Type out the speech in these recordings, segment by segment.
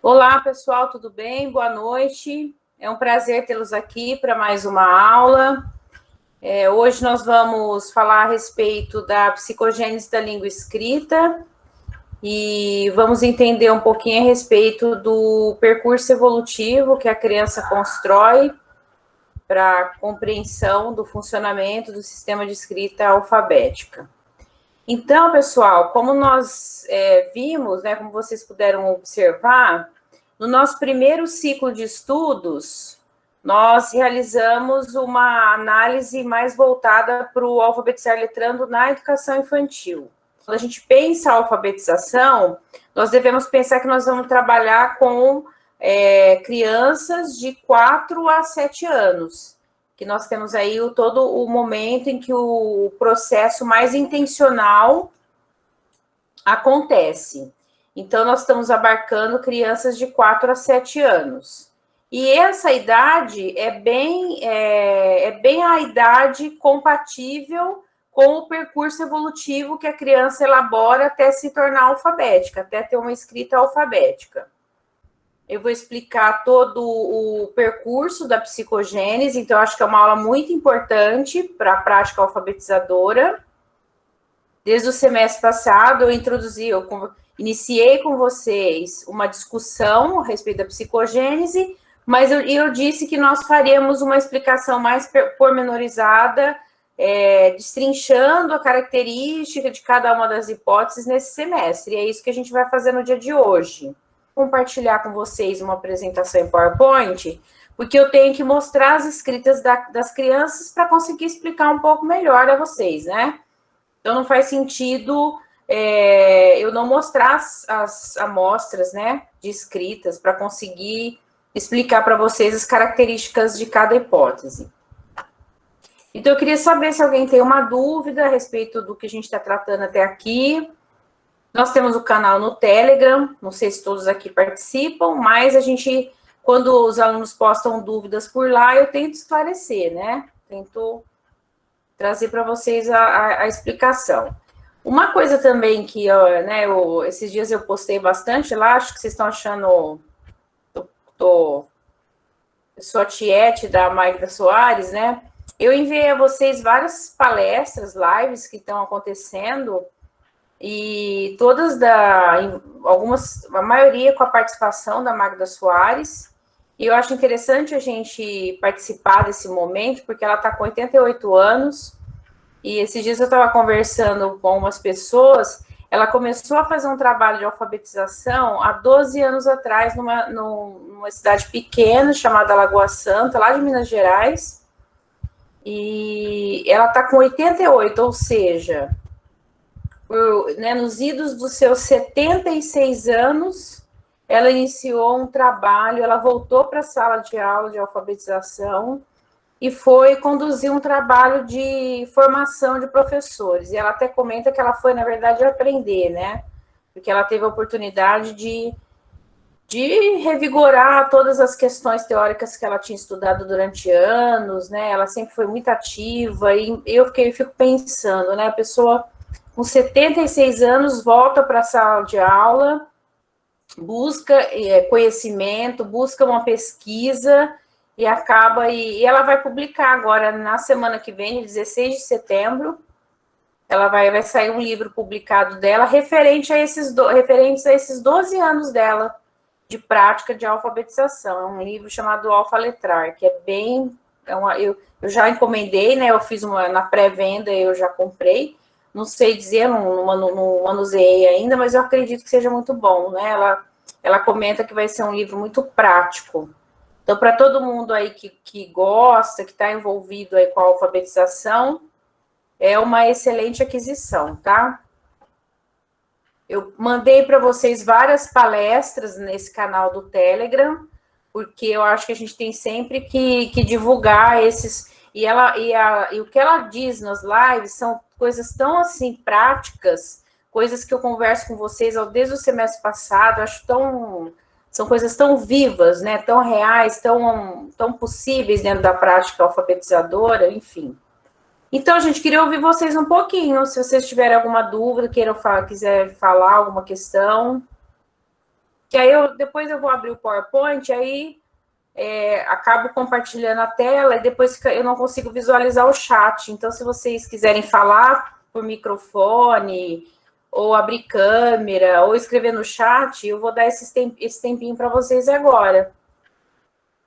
Olá, pessoal, tudo bem? Boa noite. É um prazer tê-los aqui para mais uma aula. Hoje nós vamos falar a respeito da psicogênese da língua escrita e vamos entender um pouquinho a respeito do percurso evolutivo que a criança constrói para a compreensão do funcionamento do sistema de escrita alfabética. Então, pessoal, como nós vimos, né, como vocês puderam observar, no nosso primeiro ciclo de estudos, nós realizamos uma análise mais voltada para o alfabetizar letrando na educação infantil. Quando a gente pensa a alfabetização, nós devemos pensar que nós vamos trabalhar com crianças de 4 a 7 anos, que nós temos aí todo o momento em que o processo mais intencional acontece. Então, nós estamos abarcando crianças de 4 a 7 anos. E essa idade é bem a idade compatível com o percurso evolutivo que a criança elabora até se tornar alfabética, até ter uma escrita alfabética. Eu vou explicar todo o percurso da psicogênese, então acho que é uma aula muito importante para a prática alfabetizadora. Desde o semestre passado, eu iniciei com vocês uma discussão a respeito da psicogênese, mas eu disse que nós faríamos uma explicação mais pormenorizada, destrinchando a característica de cada uma das hipóteses nesse semestre, e é isso que a gente vai fazer no dia de hoje. Compartilhar com vocês uma apresentação em PowerPoint, porque eu tenho que mostrar as escritas das crianças para conseguir explicar um pouco melhor a vocês, né? Então, não faz sentido eu não mostrar as amostras, né, de escritas para conseguir explicar para vocês as características de cada hipótese. Então, eu queria saber se alguém tem uma dúvida a respeito do que a gente está tratando até aqui. Nós temos o canal no Telegram, não sei se todos aqui participam, mas quando os alunos postam dúvidas por lá, eu tento esclarecer, né? Tento trazer para vocês a explicação. Uma coisa também que, esses dias eu postei bastante lá, acho que vocês estão achando, eu sou a Tiete da Magda Soares, né? Eu enviei a vocês várias palestras, lives que estão acontecendo, e a maioria com a participação da Magda Soares, e eu acho interessante a gente participar desse momento, porque ela está com 88 anos, e esses dias eu estava conversando com umas pessoas, ela começou a fazer um trabalho de alfabetização há 12 anos atrás, numa cidade pequena, chamada Lagoa Santa, lá de Minas Gerais, e ela está com 88, ou seja, nos idos dos seus 76 anos, ela iniciou um trabalho, ela voltou para a sala de aula de alfabetização e foi conduzir um trabalho de formação de professores. E ela até comenta que ela foi, na verdade, aprender, né? Porque ela teve a oportunidade de revigorar todas as questões teóricas que ela tinha estudado durante anos, né? Ela sempre foi muito ativa, e eu fico pensando, né? A pessoa com 76 anos volta para a sala de aula, busca conhecimento, busca uma pesquisa e ela vai publicar agora na semana que vem, 16 de setembro, ela vai sair um livro publicado dela referentes a esses 12 anos dela de prática de alfabetização. É um livro chamado Alfaletrar, que é bem... eu já encomendei, né? Eu fiz na pré-venda, eu já comprei. Não sei dizer, não manuseei ainda, mas eu acredito que seja muito bom, né? Ela comenta que vai ser um livro muito prático. Então, para todo mundo aí que gosta, que está envolvido aí com a alfabetização, é uma excelente aquisição, tá? Eu mandei para vocês várias palestras nesse canal do Telegram, porque eu acho que a gente tem sempre que divulgar esses... E o que ela diz nas lives são coisas tão, assim, práticas, coisas que eu converso com vocês desde o semestre passado, acho são coisas tão vivas, né, tão reais, tão possíveis dentro da prática alfabetizadora, enfim. Então, a gente queria ouvir vocês um pouquinho, se vocês tiverem alguma dúvida, quiser falar alguma questão. que aí depois eu vou abrir o PowerPoint, aí acabo compartilhando a tela e depois eu não consigo visualizar o chat. Então, se vocês quiserem falar por microfone, ou abrir câmera, ou escrever no chat, eu vou dar esse tempinho para vocês agora.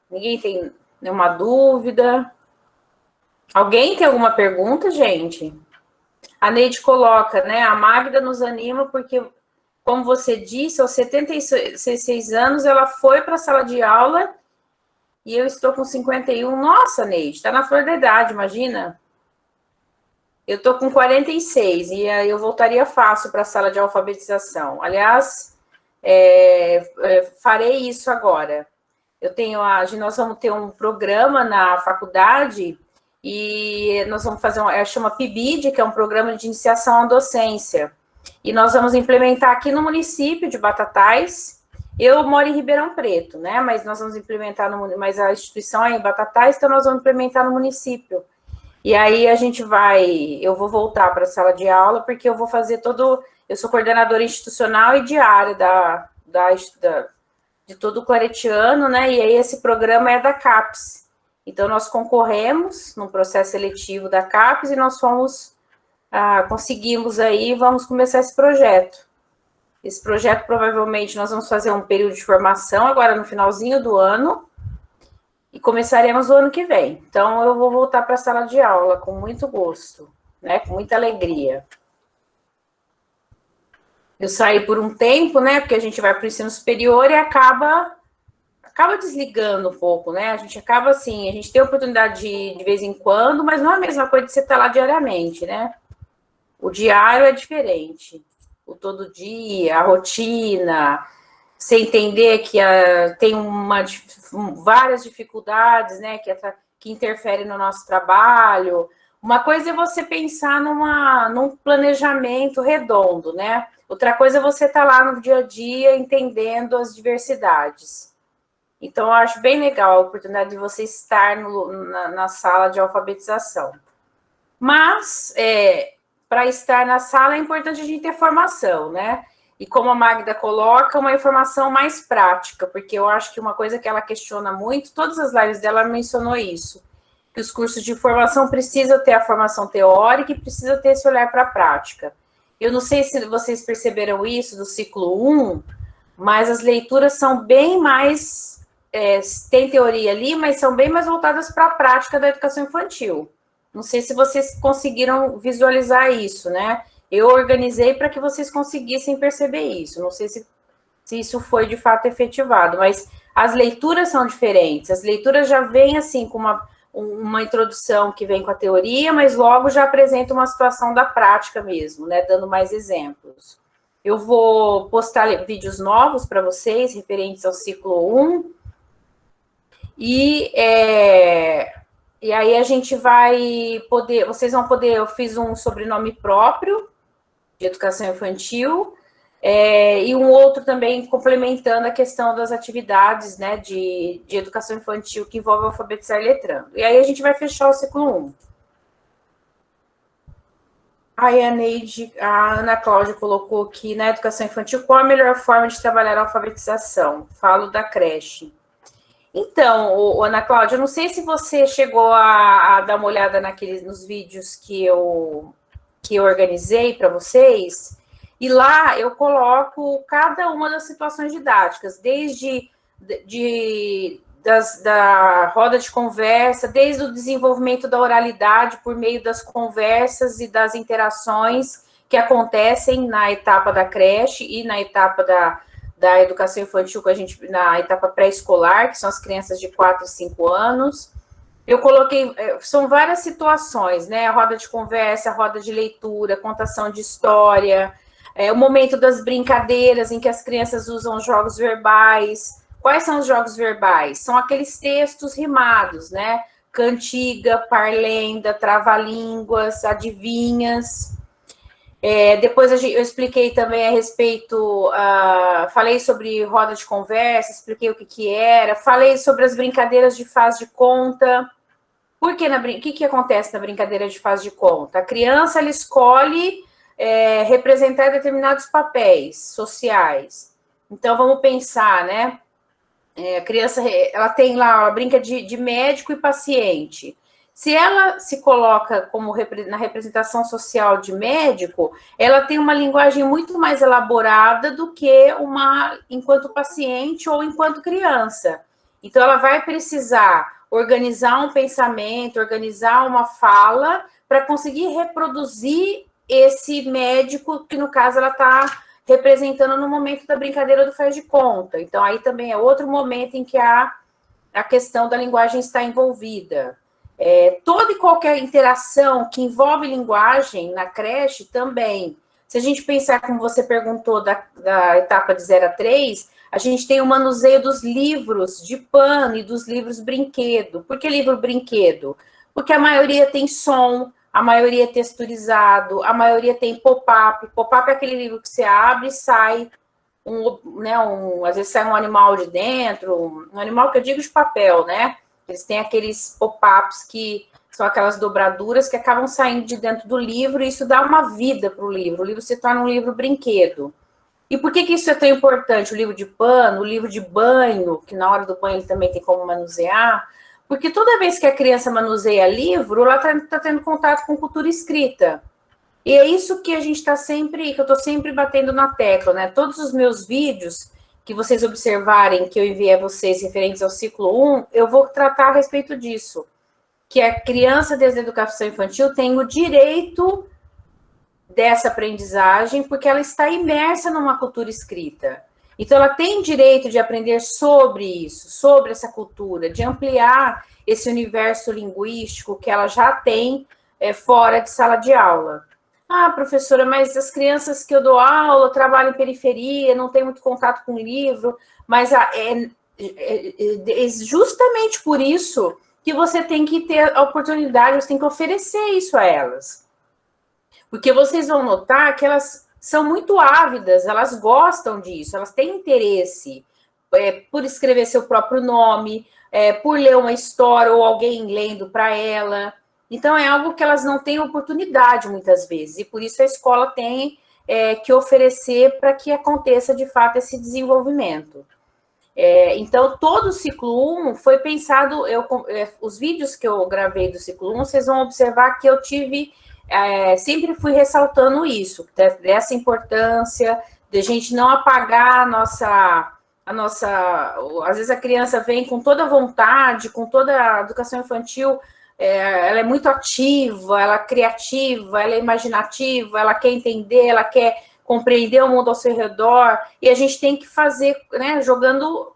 Ninguém tem nenhuma dúvida? Alguém tem alguma pergunta, gente? A Neide coloca, né? A Magda nos anima porque, como você disse, aos 76 anos, ela foi para a sala de aula e eu estou com 51. Nossa, Neide, está na flor da idade, imagina. Eu estou com 46 e aí eu voltaria fácil para a sala de alfabetização. Aliás, farei isso agora. Nós vamos ter um programa na faculdade e nós vamos fazer chama PIBID, que é um programa de iniciação à docência. E nós vamos implementar aqui no município de Batatais. Eu moro em Ribeirão Preto, né? Mas nós vamos implementar mas a instituição é em Batatais, então nós vamos implementar no município. E aí eu vou voltar para a sala de aula, porque eu vou fazer eu sou coordenadora institucional e diária de todo o claretiano, né? E aí esse programa é da CAPES. Então, nós concorremos no processo seletivo da CAPES e nós conseguimos aí, vamos começar esse projeto. Esse projeto, provavelmente, nós vamos fazer um período de formação agora no finalzinho do ano e começaremos o ano que vem. Então, eu vou voltar para a sala de aula com muito gosto, né? Com muita alegria. Eu saí por um tempo, né? Porque a gente vai para o ensino superior e acaba desligando um pouco, né? A gente acaba assim, a gente tem a oportunidade de vez em quando, mas não é a mesma coisa de você estar lá diariamente, né? O diário é diferente. O todo dia, a rotina, você entender que tem várias dificuldades, né? Que interferem no nosso trabalho. Uma coisa é você pensar num planejamento redondo, né? Outra coisa é você estar lá no dia a dia entendendo as diversidades. Então, eu acho bem legal a oportunidade de você estar na sala de alfabetização. Mas, para estar na sala, é importante a gente ter formação, né? E como a Magda coloca, uma informação mais prática, porque eu acho que uma coisa que ela questiona muito, todas as lives dela mencionou isso, que os cursos de formação precisam ter a formação teórica e precisam ter esse olhar para a prática. Eu não sei se vocês perceberam isso do ciclo 1, mas as leituras são bem mais... tem teoria ali, mas são bem mais voltadas para a prática da educação infantil. Não sei se vocês conseguiram visualizar isso, né? Eu organizei para que vocês conseguissem perceber isso. Não sei se isso foi de fato efetivado, mas as leituras são diferentes. As leituras já vêm assim com uma introdução que vem com a teoria, mas logo já apresenta uma situação da prática mesmo, né? Dando mais exemplos. Eu vou postar vídeos novos para vocês, referentes ao ciclo 1, e aí a gente vai poder, vocês vão poder, eu fiz um sobrenome próprio de educação infantil, e um outro também complementando a questão das atividades, né, de educação infantil que envolve alfabetizar e letrando. E aí a gente vai fechar o ciclo 1. Aí a Ana Cláudia colocou aqui, na educação infantil, qual a melhor forma de trabalhar a alfabetização? Falo da creche. Então, Ana Cláudia, eu não sei se você chegou a dar uma olhada nos vídeos que eu organizei para vocês, e lá eu coloco cada uma das situações didáticas, desde da roda de conversa, desde o desenvolvimento da oralidade por meio das conversas e das interações que acontecem na etapa da creche e na etapa da educação infantil, na etapa pré-escolar, que são as crianças de 4 e 5 anos. Eu coloquei, são várias situações, né? A roda de conversa, a roda de leitura, contação de história, o momento das brincadeiras em que as crianças usam jogos verbais. Quais são os jogos verbais? São aqueles textos rimados, né? Cantiga, parlenda, trava-línguas, adivinhas. Depois eu expliquei também a respeito, falei sobre roda de conversa, expliquei o que era, falei sobre as brincadeiras de faz de conta. O que acontece na brincadeira de faz de conta? A criança ela escolhe representar determinados papéis sociais. Então, vamos pensar, né? A criança, ela tem lá, ela brinca de médico e paciente. Se ela se coloca como na representação social de médico, ela tem uma linguagem muito mais elaborada do que uma enquanto paciente ou enquanto criança. Então, ela vai precisar organizar um pensamento, organizar uma fala para conseguir reproduzir esse médico, que no caso ela está representando no momento da brincadeira do faz de conta. Então, aí também é outro momento em que a questão da linguagem está envolvida. Toda e qualquer interação que envolve linguagem na creche também. Se a gente pensar, como você perguntou, da etapa de 0 a 3, a gente tem o manuseio dos livros de pano e dos livros brinquedo. Por que livro brinquedo? Porque a maioria tem som, a maioria é texturizado, a maioria tem pop-up. Pop-up é aquele livro que você abre e sai às vezes sai um animal de dentro, um animal que eu digo de papel, né? Eles têm aqueles pop-ups que são aquelas dobraduras que acabam saindo de dentro do livro, e isso dá uma vida para o livro. O livro se torna um livro brinquedo. E por que isso é tão importante? O livro de pano, o livro de banho, que na hora do banho ele também tem como manusear, porque toda vez que a criança manuseia livro, ela está tendo contato com cultura escrita. E é isso que a gente está sempre, que eu estou sempre batendo na tecla, né? Todos os meus vídeos que vocês observarem, que eu enviei a vocês referentes ao ciclo 1, eu vou tratar a respeito disso. Que a criança desde a educação infantil tem o direito dessa aprendizagem, porque ela está imersa numa cultura escrita. Então, ela tem direito de aprender sobre isso, sobre essa cultura, de ampliar esse universo linguístico que ela já tem fora de sala de aula. Ah, professora, mas as crianças que eu dou aula trabalham em periferia, não tem muito contato com o livro, mas é justamente por isso que você tem que ter a oportunidade, você tem que oferecer isso a elas. Porque vocês vão notar que elas são muito ávidas, elas gostam disso, elas têm interesse por escrever seu próprio nome, por ler uma história ou alguém lendo para ela. Então, é algo que elas não têm oportunidade muitas vezes, e por isso a escola tem que oferecer para que aconteça de fato esse desenvolvimento. Então, todo o ciclo 1 foi pensado, os vídeos que eu gravei do ciclo 1, vocês vão observar que eu tive, sempre fui ressaltando isso, dessa importância de a gente não apagar a nossa, às vezes a criança vem com toda a vontade, com toda a educação infantil, ela é muito ativa, ela é criativa, ela é imaginativa, ela quer entender, ela quer compreender o mundo ao seu redor, e a gente tem que fazer, né, jogando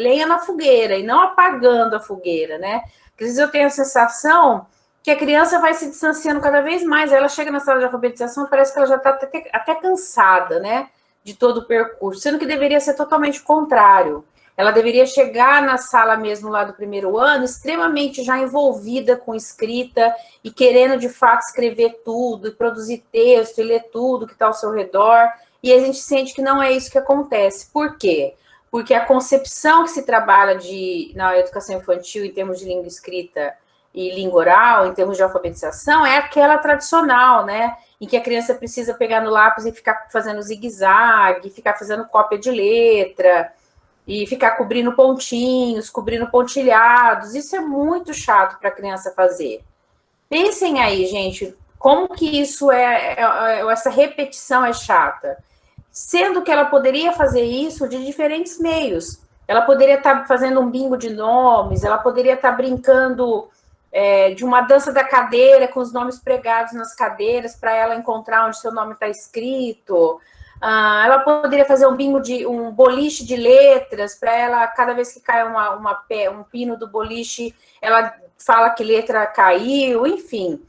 lenha na fogueira, e não apagando a fogueira, né? Às vezes eu tenho a sensação que a criança vai se distanciando cada vez mais, ela chega na sala de alfabetização, parece que ela já está até cansada, né, de todo o percurso, sendo que deveria ser totalmente o contrário. Ela deveria chegar na sala mesmo lá do primeiro ano, extremamente já envolvida com escrita e querendo, de fato, escrever tudo, e produzir texto, e ler tudo que está ao seu redor, e a gente sente que não é isso que acontece. Por quê? Porque a concepção que se trabalha na educação infantil, em termos de língua escrita e língua oral, em termos de alfabetização, é aquela tradicional, né? Em que a criança precisa pegar no lápis e ficar fazendo zigue-zague, ficar fazendo cópia de letra, e ficar cobrindo pontinhos, cobrindo pontilhados. Isso é muito chato para a criança fazer. Pensem aí, gente, como que isso essa repetição é chata. Sendo que ela poderia fazer isso de diferentes meios. Ela poderia estar fazendo um bingo de nomes, ela poderia estar brincando de uma dança da cadeira com os nomes pregados nas cadeiras para ela encontrar onde seu nome está escrito. Ela poderia fazer um boliche de letras para ela, cada vez que cai um pino do boliche, ela fala que letra caiu, enfim.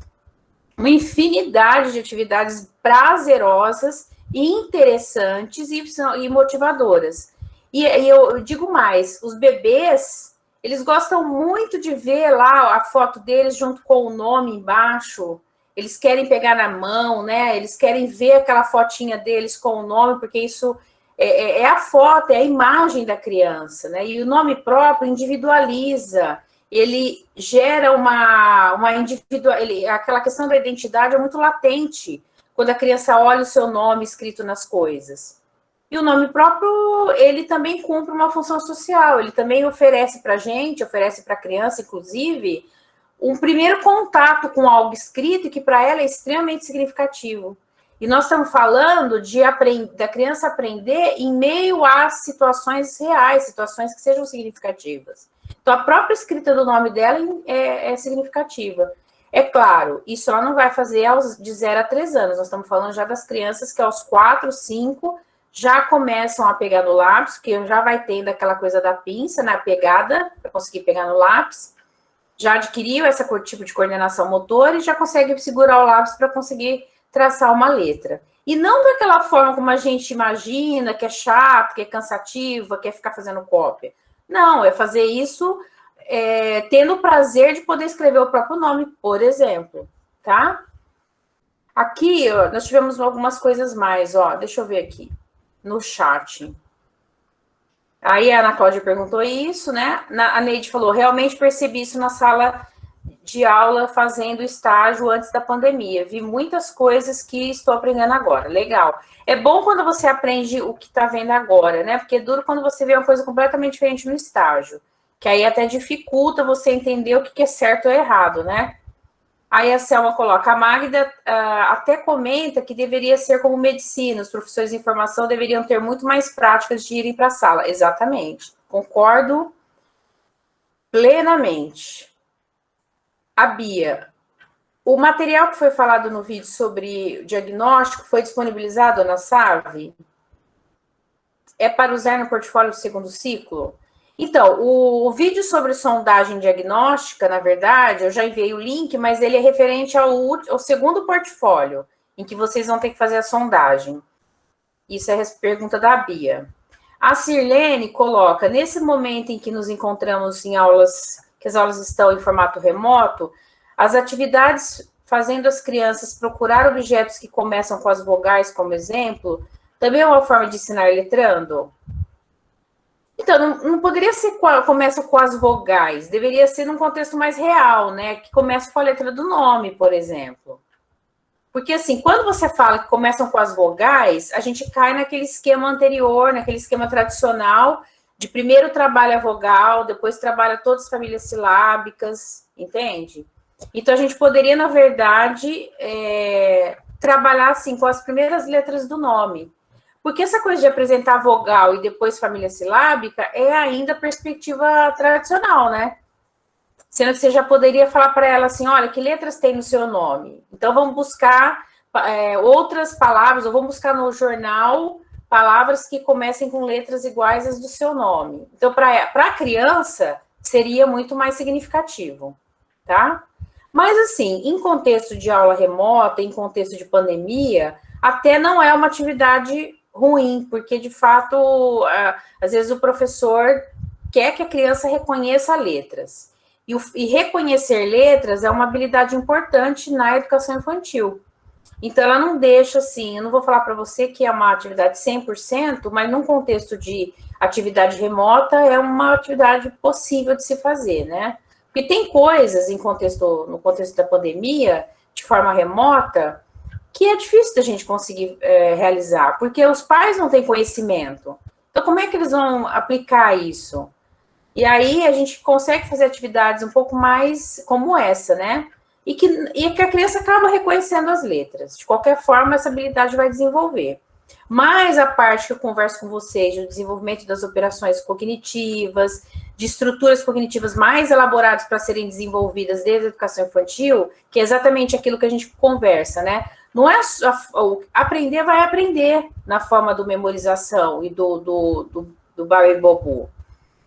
Uma infinidade de atividades prazerosas e interessantes e motivadoras. E eu digo mais, os bebês, eles gostam muito de ver lá a foto deles junto com o nome embaixo. Eles querem pegar na mão, né? Eles querem ver aquela fotinha deles com o nome, porque isso é a foto, é a imagem da criança, né? E o nome próprio individualiza, ele gera uma aquela questão da identidade é muito latente quando a criança olha o seu nome escrito nas coisas. E o nome próprio, ele também cumpre uma função social, ele também oferece para a gente, oferece para a criança, inclusive, um primeiro contato com algo escrito que para ela é extremamente significativo. E nós estamos falando da criança aprender em meio a situações reais, situações que sejam significativas. Então, a própria escrita do nome dela é significativa. É claro, isso ela não vai fazer de 0 a 3 anos. Nós estamos falando já das crianças que aos 4, 5 já começam a pegar no lápis, que já vai tendo aquela coisa da pinça, na pegada, para conseguir pegar no lápis. Já adquiriu esse tipo de coordenação motora e já consegue segurar o lápis para conseguir traçar uma letra. E não daquela forma como a gente imagina, que é chato, que é cansativa, que é ficar fazendo cópia. Não, é fazer isso tendo o prazer de poder escrever o próprio nome, por exemplo, tá? Aqui, ó, nós tivemos algumas coisas mais, ó, deixa eu ver aqui, no chat. Aí a Ana Cláudia perguntou isso, né? A Neide falou, realmente percebi isso na sala de aula fazendo estágio antes da pandemia. Vi muitas coisas que estou aprendendo agora. Legal. É bom quando você aprende o que está vendo agora, né? Porque é duro quando você vê uma coisa completamente diferente no estágio. Que aí até dificulta você entender o que é certo ou errado, né? Aí a Selma coloca, a Magda até comenta que deveria ser como medicina, os professores de informação deveriam ter muito mais práticas de irem para a sala. Exatamente. Concordo plenamente. A Bia, o material que foi falado no vídeo sobre o diagnóstico foi disponibilizado na SAV? É para usar no portfólio do segundo ciclo? Então, o vídeo sobre sondagem diagnóstica, na verdade, eu já enviei o link, mas ele é referente ao segundo portfólio, em que vocês vão ter que fazer a sondagem. Isso é a pergunta da Bia. A Sirlene coloca, nesse momento em que nos encontramos em aulas, que as aulas estão em formato remoto, as atividades fazendo as crianças procurar objetos que começam com as vogais, como exemplo, também é uma forma de ensinar letrando? Então, não poderia ser começa com as vogais, deveria ser num contexto mais real, né? Que começa com a letra do nome, por exemplo. Porque, assim, quando você fala que começam com as vogais, a gente cai naquele esquema anterior, naquele esquema tradicional, de primeiro trabalha a vogal, depois trabalha todas as famílias silábicas, entende? Então, a gente poderia, na verdade, trabalhar, assim, com as primeiras letras do nome. Porque essa coisa de apresentar vogal e depois família silábica é ainda a perspectiva tradicional, né? Sendo que você já poderia falar para ela assim, olha, que letras tem no seu nome? Então, vamos buscar outras palavras, ou vamos buscar no jornal palavras que comecem com letras iguais às do seu nome. Então, para a criança, seria muito mais significativo, tá? Mas, assim, em contexto de aula remota, em contexto de pandemia, até não é uma atividade ruim, porque, de fato, às vezes o professor quer que a criança reconheça letras. E reconhecer letras é uma habilidade importante na educação infantil. Então, ela não deixa assim, eu não vou falar para você que é uma atividade 100%, mas num contexto de atividade remota, é uma atividade possível de se fazer, né? Porque tem coisas no contexto da pandemia, de forma remota, que é difícil da gente conseguir realizar, porque os pais não têm conhecimento. Então, como é que eles vão aplicar isso? E aí a gente consegue fazer atividades um pouco mais como essa, né? E que a criança acaba reconhecendo as letras. De qualquer forma, essa habilidade vai desenvolver. Mas a parte que eu converso com vocês, do desenvolvimento das operações cognitivas, de estruturas cognitivas mais elaboradas para serem desenvolvidas desde a educação infantil, que é exatamente aquilo que a gente conversa, né? Não é aprender, vai aprender na forma do memorização e do Bari-Bobu.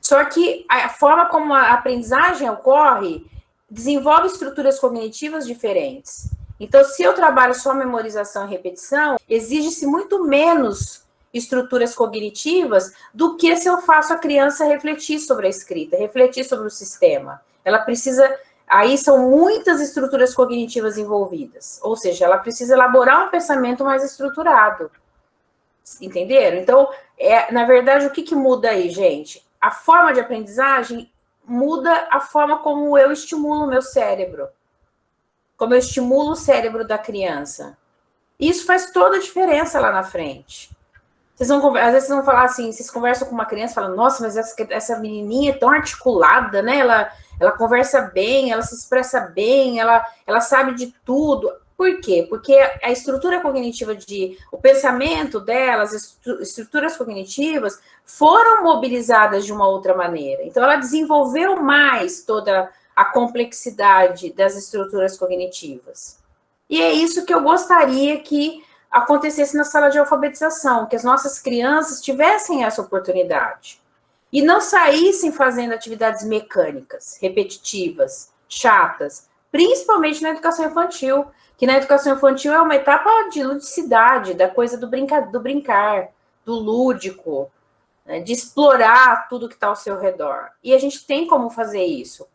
Só que a forma como a aprendizagem ocorre desenvolve estruturas cognitivas diferentes. Então, se eu trabalho só memorização e repetição, exige-se muito menos estruturas cognitivas do que se eu faço a criança refletir sobre a escrita, refletir sobre o sistema. Ela precisa... Aí são muitas estruturas cognitivas envolvidas. Ou seja, ela precisa elaborar um pensamento mais estruturado. Entenderam? Então, na verdade, o que muda aí, gente? A forma de aprendizagem muda a forma como eu estimulo o meu cérebro. Como eu estimulo o cérebro da criança. Isso faz toda a diferença lá na frente. Às vezes vocês vão falar assim, vocês conversam com uma criança e falam, nossa, mas essa menininha é tão articulada, né? Ela conversa bem, ela se expressa bem, ela sabe de tudo. Por quê? Porque a estrutura cognitiva o pensamento delas, estruturas cognitivas, foram mobilizadas de uma outra maneira. Então, ela desenvolveu mais toda a complexidade das estruturas cognitivas. E é isso que eu gostaria que acontecesse na sala de alfabetização, que as nossas crianças tivessem essa oportunidade. E não saíssem fazendo atividades mecânicas, repetitivas, chatas, principalmente na educação infantil, que na educação infantil é uma etapa de ludicidade, da coisa do brincar, do lúdico, né, de explorar tudo que está ao seu redor. E a gente tem como fazer isso.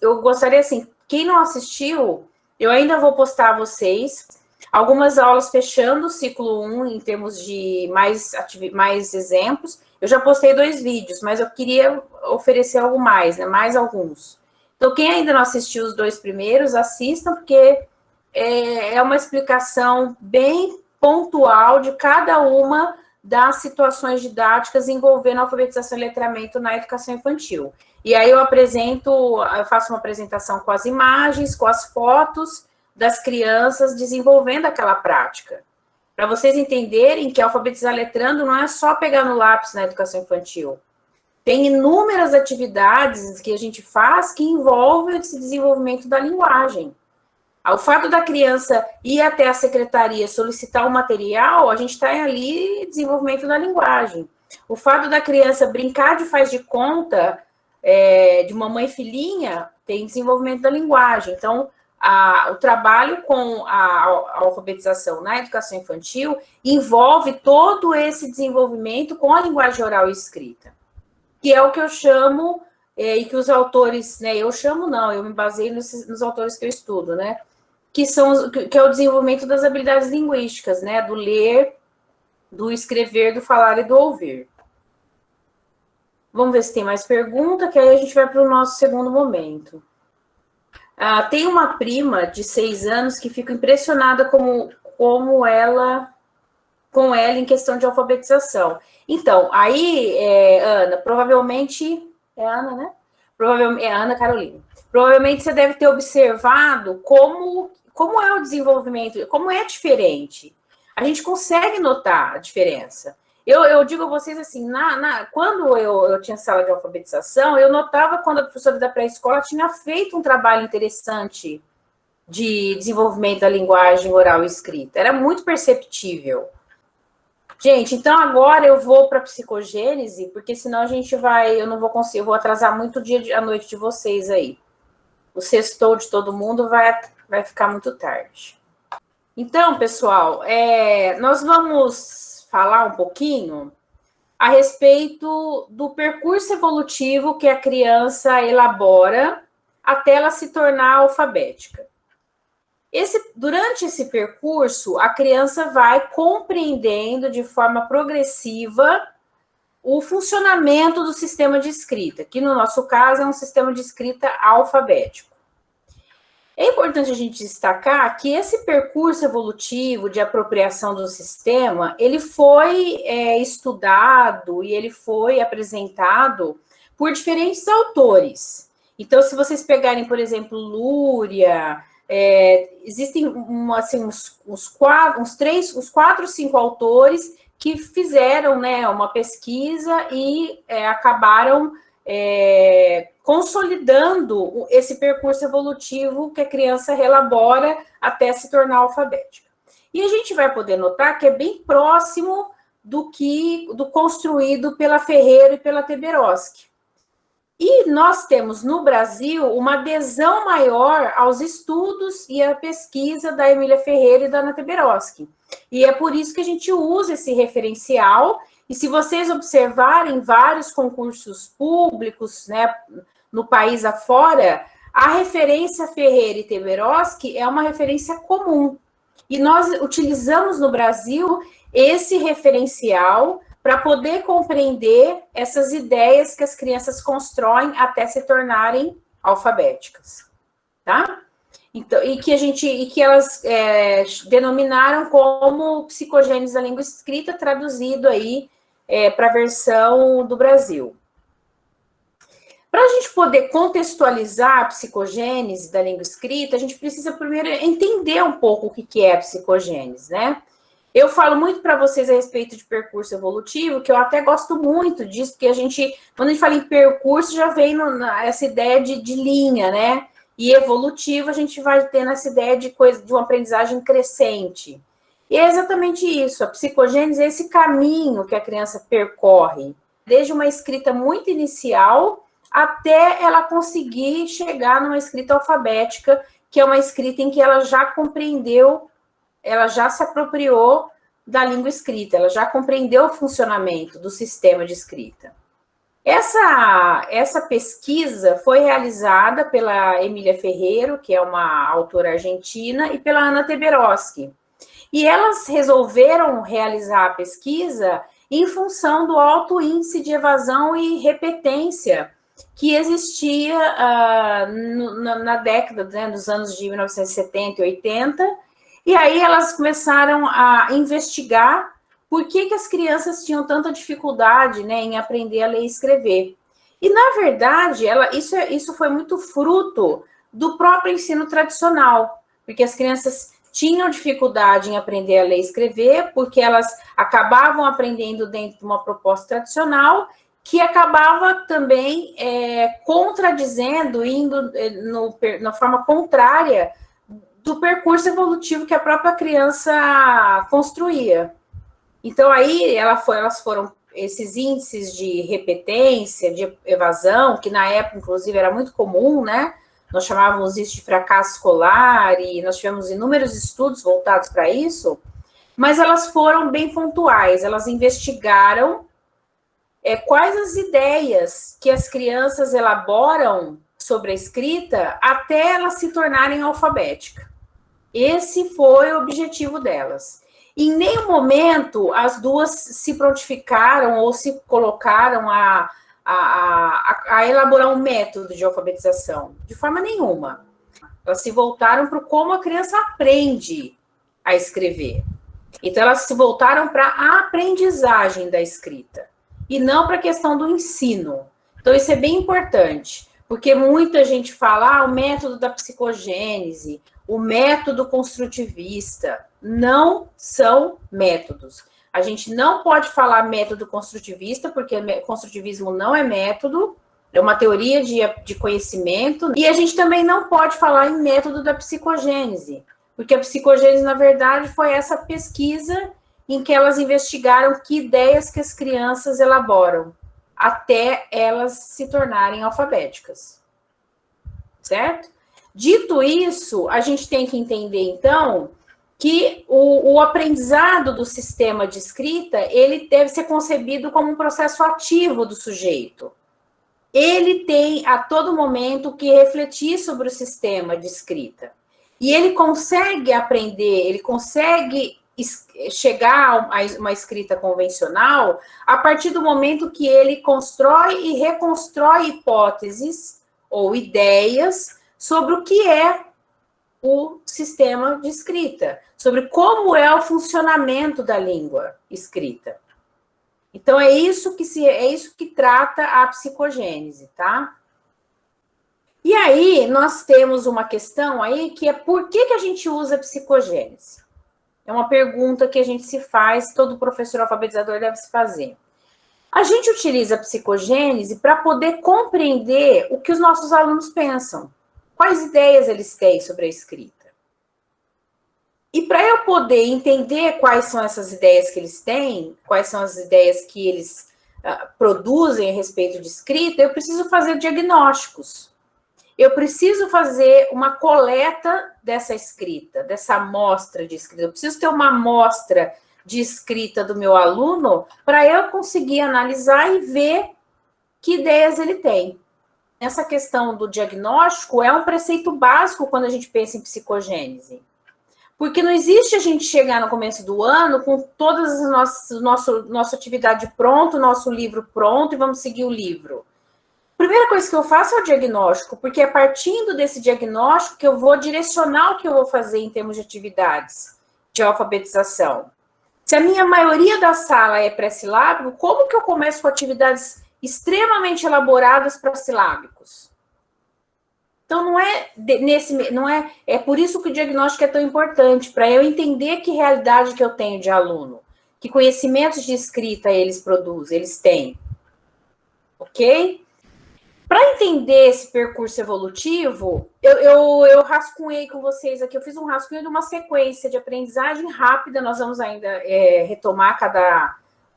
Eu gostaria, assim, quem não assistiu, eu ainda vou postar a vocês algumas aulas fechando o ciclo 1 em termos de mais exemplos. Eu já postei 2 vídeos, mas eu queria oferecer algo mais, né? Mais alguns. Então, quem ainda não assistiu os 2 primeiros, assistam, porque é uma explicação bem pontual de cada uma das situações didáticas envolvendo alfabetização e letramento na educação infantil. E aí eu faço uma apresentação com as imagens, com as fotos das crianças desenvolvendo aquela prática. Para vocês entenderem que alfabetizar letrando não é só pegar no lápis na educação infantil. Tem inúmeras atividades que a gente faz que envolvem esse desenvolvimento da linguagem. O fato da criança ir até a secretaria solicitar o material, a gente está ali desenvolvimento da linguagem. O fato da criança brincar de faz de conta, de mamãe e filhinha, tem desenvolvimento da linguagem. Então, o trabalho com a alfabetização na educação infantil envolve todo esse desenvolvimento com a linguagem oral e escrita, que é o que eu chamo, e que os autores, né, eu me baseio nos autores que eu estudo, né, que é o desenvolvimento das habilidades linguísticas, né, do ler, do escrever, do falar e do ouvir. Vamos ver se tem mais pergunta, que aí a gente vai para o nosso segundo momento. Tem uma prima de 6 anos que fica impressionada com ela em questão de alfabetização. Então, aí, Ana, provavelmente... É Ana, né? Provavelmente, é Ana Carolina. Provavelmente você deve ter observado como é o desenvolvimento, como é diferente. A gente consegue notar a diferença. Eu digo a vocês assim, quando eu tinha sala de alfabetização, eu notava quando a professora da pré-escola tinha feito um trabalho interessante de desenvolvimento da linguagem oral e escrita. Era muito perceptível. Gente, então agora eu vou para a psicogênese, porque senão eu não vou conseguir, eu vou atrasar muito o dia, a noite de vocês aí. O sextou de todo mundo vai ficar muito tarde. Então, pessoal, nós vamos falar um pouquinho a respeito do percurso evolutivo que a criança elabora até ela se tornar alfabética. Durante esse percurso, a criança vai compreendendo de forma progressiva o funcionamento do sistema de escrita, que no nosso caso é um sistema de escrita alfabético. É importante a gente destacar que esse percurso evolutivo de apropriação do sistema, ele foi estudado e ele foi apresentado por diferentes autores. Então, se vocês pegarem, por exemplo, Luria, existem uns 4 ou 5 autores que fizeram, né, uma pesquisa e acabaram consolidando esse percurso evolutivo que a criança relabora até se tornar alfabética. E a gente vai poder notar que é bem próximo do construído pela Ferreira e pela Teberoski. E nós temos no Brasil uma adesão maior aos estudos e à pesquisa da Emília Ferreira e da Ana Teberoski. E é por isso que a gente usa esse referencial. E se vocês observarem vários concursos públicos, né, no país afora, a referência Ferreira e Teberoski é uma referência comum. E nós utilizamos no Brasil esse referencial para poder compreender essas ideias que as crianças constroem até se tornarem alfabéticas, tá? Então, e que elas denominaram como psicogênese da língua escrita, traduzido aí para a versão do Brasil. Para a gente poder contextualizar a psicogênese da língua escrita, a gente precisa primeiro entender um pouco o que é a psicogênese, né? Eu falo muito para vocês a respeito de percurso evolutivo, que eu até gosto muito disso, porque quando a gente fala em percurso, já vem essa ideia de linha, né? E evolutivo, a gente vai tendo essa ideia de uma aprendizagem crescente. E é exatamente isso, a psicogênese é esse caminho que a criança percorre, desde uma escrita muito inicial até ela conseguir chegar numa escrita alfabética, que é uma escrita em que ela já compreendeu, ela já se apropriou da língua escrita, ela já compreendeu o funcionamento do sistema de escrita. Essa pesquisa foi realizada pela Emília Ferreiro, que é uma autora argentina, e pela Ana Teberoski. E elas resolveram realizar a pesquisa em função do alto índice de evasão e repetência que existia na década, né, dos anos de 1970 e 80, e aí elas começaram a investigar por que as crianças tinham tanta dificuldade, né, em aprender a ler e escrever. E, na verdade, isso foi muito fruto do próprio ensino tradicional, porque as crianças tinham dificuldade em aprender a ler e escrever, porque elas acabavam aprendendo dentro de uma proposta tradicional, que acabava também contradizendo, indo na forma contrária do percurso evolutivo que a própria criança construía. Então, aí elas foram esses índices de repetência, de evasão, que na época, inclusive, era muito comum, né? Nós chamávamos isso de fracasso escolar, e nós tivemos inúmeros estudos voltados para isso, mas elas foram bem pontuais, elas investigaram quais as ideias que as crianças elaboram sobre a escrita até elas se tornarem alfabéticas. Esse foi o objetivo delas. Em nenhum momento as duas se prontificaram ou se colocaram a elaborar um método de alfabetização, de forma nenhuma. Elas se voltaram para como a criança aprende a escrever. Então, elas se voltaram para a aprendizagem da escrita, e não para a questão do ensino. Então, isso é bem importante, porque muita gente fala, o método da psicogênese, o método construtivista. Não são métodos. A gente não pode falar método construtivista, porque construtivismo não é método, é uma teoria de conhecimento, e a gente também não pode falar em método da psicogênese, porque a psicogênese, na verdade, foi essa pesquisa em que elas investigaram que ideias que as crianças elaboram até elas se tornarem alfabéticas. Certo? Dito isso, a gente tem que entender, então, que o aprendizado do sistema de escrita, ele deve ser concebido como um processo ativo do sujeito. Ele tem, a todo momento, que refletir sobre o sistema de escrita. E ele consegue aprender, ele consegue chegar a uma escrita convencional a partir do momento que ele constrói e reconstrói hipóteses ou ideias sobre o que é o sistema de escrita, sobre como é o funcionamento da língua escrita. Então, é isso que trata a psicogênese, tá? E aí, nós temos uma questão aí, que é por que a gente usa a psicogênese? É uma pergunta que a gente se faz, todo professor alfabetizador deve se fazer. A gente utiliza a psicogênese para poder compreender o que os nossos alunos pensam, quais ideias eles têm sobre a escrita. E para eu poder entender quais são essas ideias que eles têm, quais são as ideias que eles produzem a respeito de escrita, eu preciso fazer diagnósticos. Eu preciso fazer uma coleta dessa escrita, dessa amostra de escrita. Eu preciso ter uma amostra de escrita do meu aluno para eu conseguir analisar e ver que ideias ele tem. Essa questão do diagnóstico é um preceito básico quando a gente pensa em psicogênese. Porque não existe a gente chegar no começo do ano com todas as nossa atividade pronta, o nosso livro pronto, e vamos seguir o livro. Primeira coisa que eu faço é o diagnóstico, porque é partindo desse diagnóstico que eu vou direcionar o que eu vou fazer em termos de atividades de alfabetização. Se a minha maioria da sala é pré-silábico, como que eu começo com atividades extremamente elaboradas para silábicos? Então, é por isso que o diagnóstico é tão importante, para eu entender que realidade que eu tenho de aluno, que conhecimentos de escrita eles têm, ok? Para entender esse percurso evolutivo, eu rascunhei com vocês aqui, eu fiz um rascunho de uma sequência de aprendizagem rápida, nós vamos ainda retomar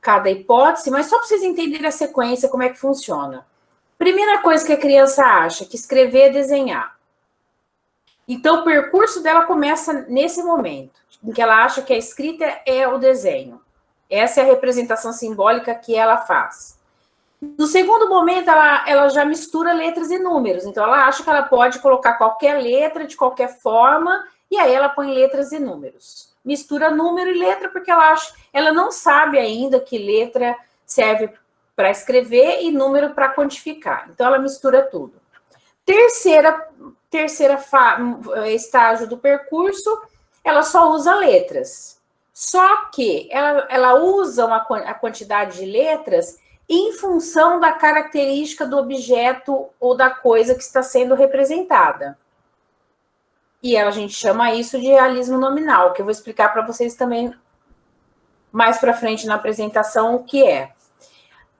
cada hipótese, mas só para vocês entenderem a sequência, como é que funciona. Primeira coisa que a criança acha, que escrever é desenhar. Então, o percurso dela começa nesse momento, em que ela acha que a escrita é o desenho. Essa é a representação simbólica que ela faz. No segundo momento, ela já mistura letras e números. Então, ela acha que ela pode colocar qualquer letra, de qualquer forma, e aí ela põe letras e números. Mistura número e letra, porque ela não sabe ainda que letra serve para escrever e número para quantificar. Então, ela mistura tudo. Terceira estágio do percurso, ela só usa letras. Só que ela usa a quantidade de letras em função da característica do objeto ou da coisa que está sendo representada. E a gente chama isso de realismo nominal, que eu vou explicar para vocês também mais para frente na apresentação o que é.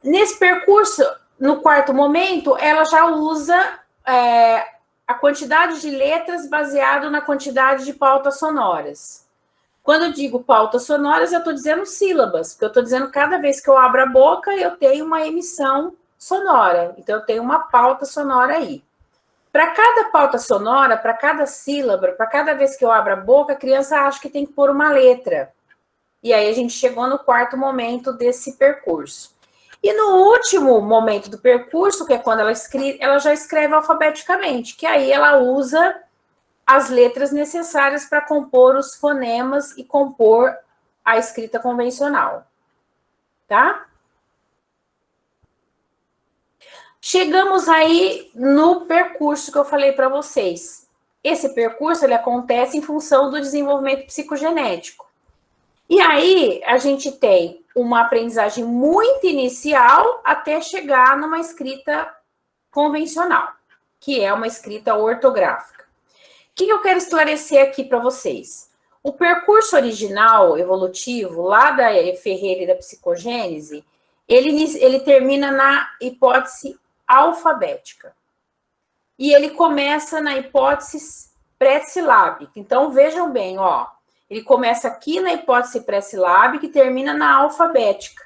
Nesse percurso, no quarto momento, ela já usa a quantidade de letras baseado na quantidade de pautas sonoras. Quando eu digo pautas sonoras, eu estou dizendo sílabas, porque eu estou dizendo que cada vez que eu abro a boca, eu tenho uma emissão sonora. Então, eu tenho uma pauta sonora aí. Para cada pauta sonora, para cada sílaba, para cada vez que eu abro a boca, a criança acha que tem que pôr uma letra. E aí, a gente chegou no quarto momento desse percurso. E no último momento do percurso, que é quando ela já escreve alfabeticamente, que aí ela usa as letras necessárias para compor os fonemas e compor a escrita convencional, tá? Chegamos aí no percurso que eu falei para vocês. Esse percurso, ele acontece em função do desenvolvimento psicogenético. E aí, a gente tem uma aprendizagem muito inicial até chegar numa escrita convencional, que é uma escrita ortográfica. O que eu quero esclarecer aqui para vocês? O percurso original, evolutivo, lá da Ferreira e da psicogênese, ele termina na hipótese alfabética. E ele começa na hipótese pré-silábica. Então, vejam bem, ó. Ele começa aqui na hipótese pré-silábica e termina na alfabética.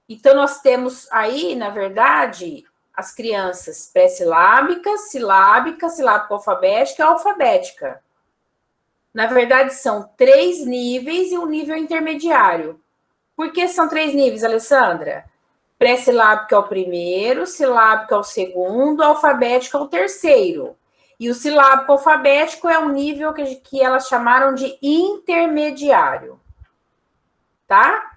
Então, nós temos aí, na verdade, as crianças pré-silábicas, silábica, silábico-alfabética e alfabética. Na verdade, são 3 níveis e um nível intermediário. Por que são 3 níveis, Alessandra? Pré-silábico é o primeiro, silábico é o segundo, alfabético é o terceiro. E o silábico alfabético é um nível que elas chamaram de intermediário. Tá?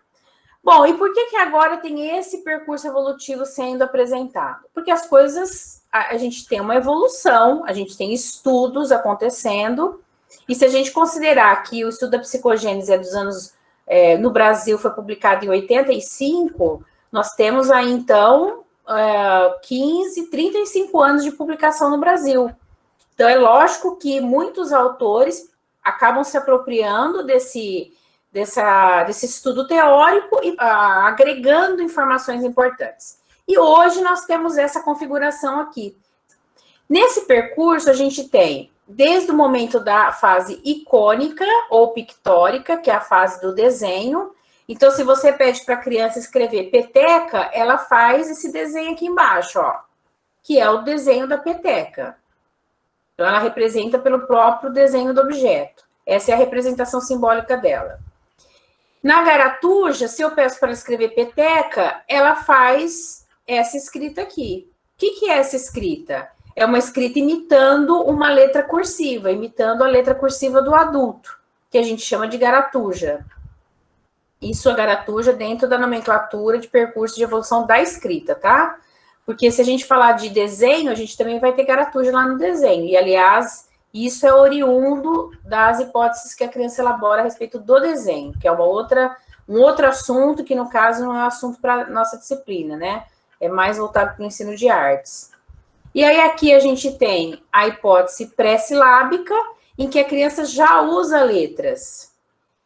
Bom, e por que agora tem esse percurso evolutivo sendo apresentado? Porque as coisas, a gente tem uma evolução, a gente tem estudos acontecendo, e se a gente considerar que o estudo da psicogênese é dos anos, no Brasil foi publicado em 85, nós temos aí, então, 35 anos de publicação no Brasil. Então, é lógico que muitos autores acabam se apropriando desse estudo teórico e agregando informações importantes. E hoje nós temos essa configuração aqui. Nesse percurso, a gente tem, desde o momento da fase icônica ou pictórica, que é a fase do desenho. Então, se você pede para a criança escrever peteca, ela faz esse desenho aqui embaixo, ó, que é o desenho da peteca. Então, ela representa pelo próprio desenho do objeto. Essa é a representação simbólica dela. Na garatuja, se eu peço para ela escrever peteca, ela faz essa escrita aqui. O que é essa escrita? É uma escrita imitando uma letra cursiva, imitando a letra cursiva do adulto, que a gente chama de garatuja. Isso é garatuja dentro da nomenclatura de percurso de evolução da escrita, tá? Porque se a gente falar de desenho, a gente também vai ter garatuja lá no desenho. E, aliás, isso é oriundo das hipóteses que a criança elabora a respeito do desenho, que é um outro assunto que, no caso, não é assunto para nossa disciplina, né? É mais voltado para o ensino de artes. E aí aqui a gente tem a hipótese pré-silábica, em que a criança já usa letras.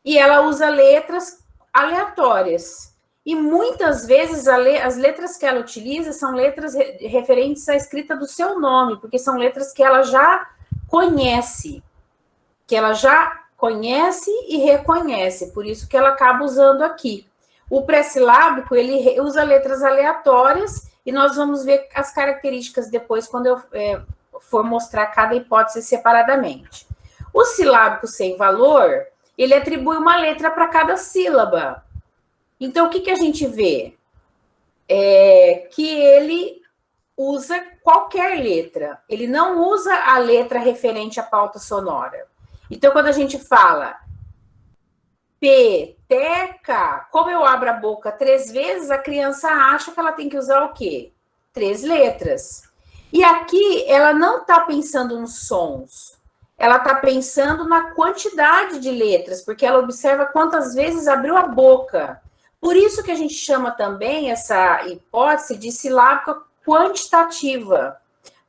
E ela usa letras aleatórias. E muitas vezes as letras que ela utiliza são letras referentes à escrita do seu nome, porque são letras que ela já conhece, e reconhece, por isso que ela acaba usando aqui. O pré-silábico, ele usa letras aleatórias, e nós vamos ver as características depois, quando eu for mostrar cada hipótese separadamente. O silábico sem valor, ele atribui uma letra para cada sílaba. Então, o que a gente vê? Que ele usa qualquer letra. Ele não usa a letra referente à pauta sonora. Então, quando a gente fala peteca, como eu abro a boca 3 vezes, a criança acha que ela tem que usar o quê? 3 letras. E aqui, ela não está pensando nos sons. Ela está pensando na quantidade de letras, porque ela observa quantas vezes abriu a boca. Por isso que a gente chama também essa hipótese de silábica quantitativa,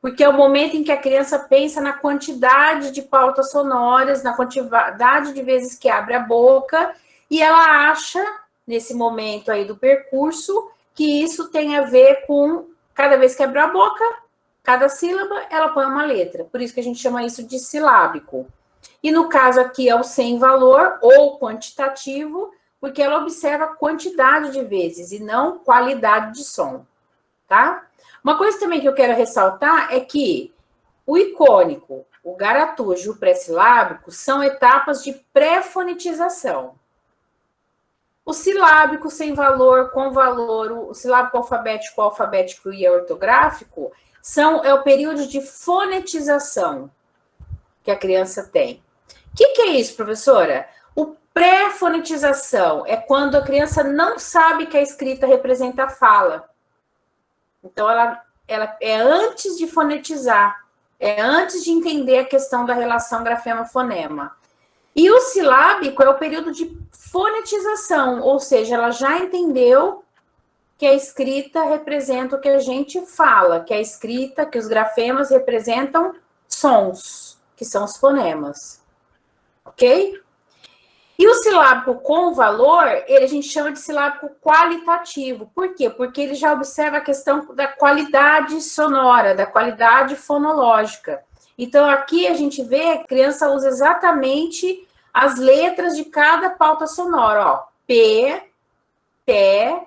porque é o momento em que a criança pensa na quantidade de pautas sonoras, na quantidade de vezes que abre a boca, e ela acha, nesse momento aí do percurso, que isso tem a ver com cada vez que abre a boca, cada sílaba, ela põe uma letra. Por isso que a gente chama isso de silábico. E no caso aqui é o sem valor ou quantitativo, porque ela observa a quantidade de vezes e não qualidade de som, tá? Uma coisa também que eu quero ressaltar é que o icônico, o garatujo e o pré-silábico são etapas de pré-fonetização. O silábico sem valor, com valor, o silábico alfabético e ortográfico é o período de fonetização que a criança tem. O que é isso, professora? O pré-fonetização é quando a criança não sabe que a escrita representa a fala. Então, ela é antes de fonetizar, é antes de entender a questão da relação grafema-fonema. E o silábico é o período de fonetização, ou seja, ela já entendeu que a escrita representa o que a gente fala, que a escrita, que os grafemas representam sons, que são os fonemas. Ok? E o silábico com valor, a gente chama de silábico qualitativo. Por quê? Porque ele já observa a questão da qualidade sonora, da qualidade fonológica. Então, aqui a gente vê que a criança usa exatamente as letras de cada pauta sonora. Ó, P, T,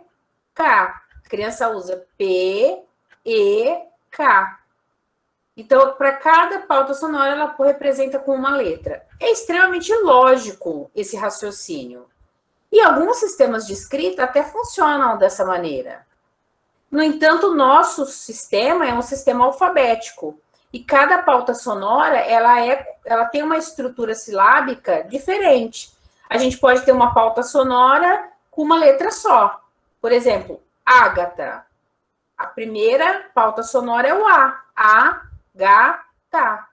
K. A criança usa P, E, K. Então, para cada pauta sonora, ela representa com uma letra. É extremamente lógico esse raciocínio. E alguns sistemas de escrita até funcionam dessa maneira. No entanto, o nosso sistema é um sistema alfabético. E cada pauta sonora, ela tem uma estrutura silábica diferente. A gente pode ter uma pauta sonora com uma letra só. Por exemplo, Ágata. A primeira pauta sonora é o A. A, Gata.